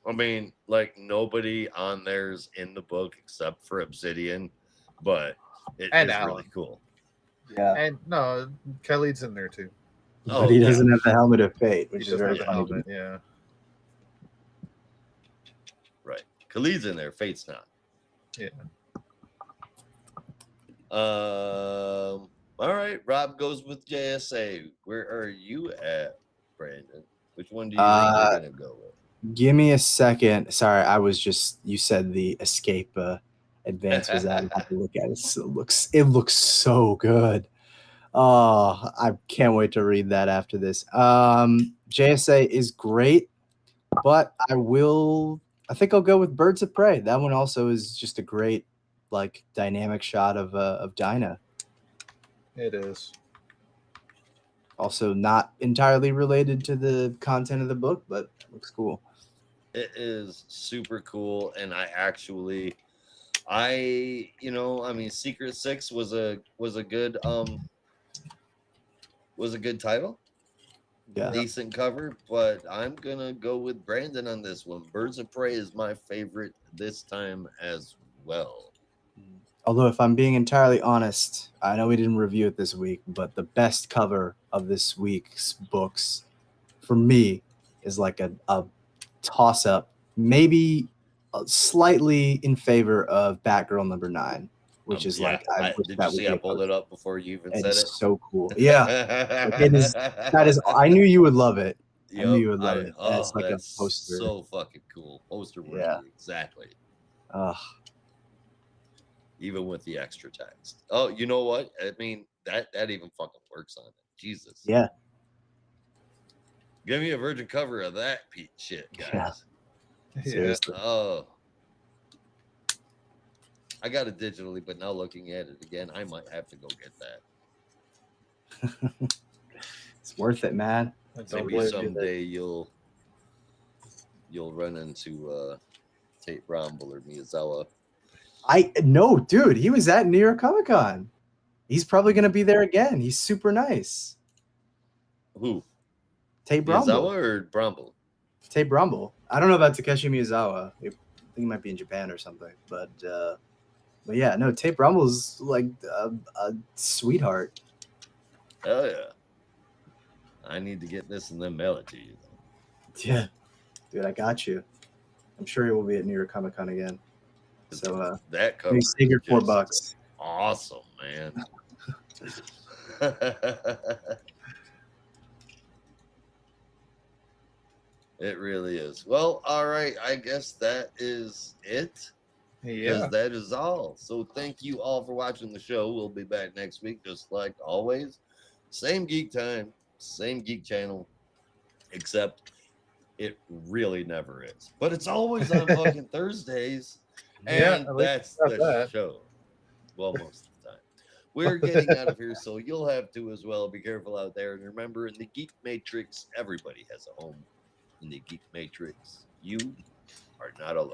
[SPEAKER 3] I mean, like nobody on there's in the book except for Obsidian, but it
[SPEAKER 2] And
[SPEAKER 3] is
[SPEAKER 2] Alan.
[SPEAKER 3] really cool.
[SPEAKER 4] Yeah.
[SPEAKER 2] And no, Khalid's in there too.
[SPEAKER 4] But he doesn't have the helmet of fate,
[SPEAKER 2] He
[SPEAKER 4] which is
[SPEAKER 2] doesn't
[SPEAKER 4] very
[SPEAKER 2] have the
[SPEAKER 4] funny.
[SPEAKER 2] helmet. Yeah.
[SPEAKER 3] Right. Khalid's in there. Fate's not.
[SPEAKER 2] Yeah.
[SPEAKER 3] All right. Rob goes with JSA. Where are you at, Brandon? Which one do you think you're gonna go with?
[SPEAKER 4] Give me a second. Sorry, I was just, you said the escape advance was out. I have to look at it. So it looks so good. Oh, I can't wait to read that after this. JSA is great, but I think I'll go with Birds of Prey. That one also is just a great, like, dynamic shot of Dinah.
[SPEAKER 2] It is.
[SPEAKER 4] Also not entirely related to the content of the book, but it looks cool.
[SPEAKER 3] It is super cool, and Secret Six was a good title.
[SPEAKER 4] Yeah.
[SPEAKER 3] Decent cover, but I'm gonna go with Brandon on this one. Birds of Prey is my favorite this time as well.
[SPEAKER 4] Although, if I'm being entirely honest, I know we didn't review it this week, but the best cover of this week's books for me is like a toss-up, maybe slightly in favor of Batgirl #9, which is
[SPEAKER 3] I pulled it up before you even said it.
[SPEAKER 4] It's so cool. Yeah. It is. That is. I knew you would love it. I knew you would love it. That's like a poster.
[SPEAKER 3] So fucking cool. Poster worthy.
[SPEAKER 4] Yeah.
[SPEAKER 3] Exactly. Even with the extra text. Oh, you know what? I mean, that even fucking works on it. Jesus.
[SPEAKER 4] Yeah.
[SPEAKER 3] Give me a virgin cover of that shit, guys.
[SPEAKER 2] Yeah.
[SPEAKER 4] Seriously.
[SPEAKER 3] Oh. I got it digitally, but now looking at it again, I might have to go get that.
[SPEAKER 4] It's worth it, man.
[SPEAKER 3] Maybe someday you'll run into Tate Brombel or Miyazawa.
[SPEAKER 4] No, dude, he was at New York Comic Con. He's probably gonna be there again. He's super nice.
[SPEAKER 3] Who?
[SPEAKER 4] Tate Brombel.
[SPEAKER 3] Miyazawa or Brombel?
[SPEAKER 4] Tate Brombel. I don't know about Takeshi Miyazawa. I think he might be in Japan or something. But yeah, no, Tate Brombel's like a sweetheart.
[SPEAKER 3] Hell yeah. I need to get this and then mail it to you.
[SPEAKER 4] Yeah. Dude, I got you. I'm sure he will be at New York Comic Con again. So
[SPEAKER 3] that cover
[SPEAKER 4] save your $4.
[SPEAKER 3] Awesome, man. It really is. Well, all right. I guess that is it.
[SPEAKER 2] Yeah.
[SPEAKER 3] That is all. So thank you all for watching the show. We'll be back next week, just like always. Same geek time, same geek channel, except it really never is. But it's always on fucking Thursdays. And that's the show. Well, most of the time. We're getting out of here, so you'll have to as well. Be careful out there. And remember, in the Geek Matrix, everybody has a home. In the Geek Matrix, you are not alone.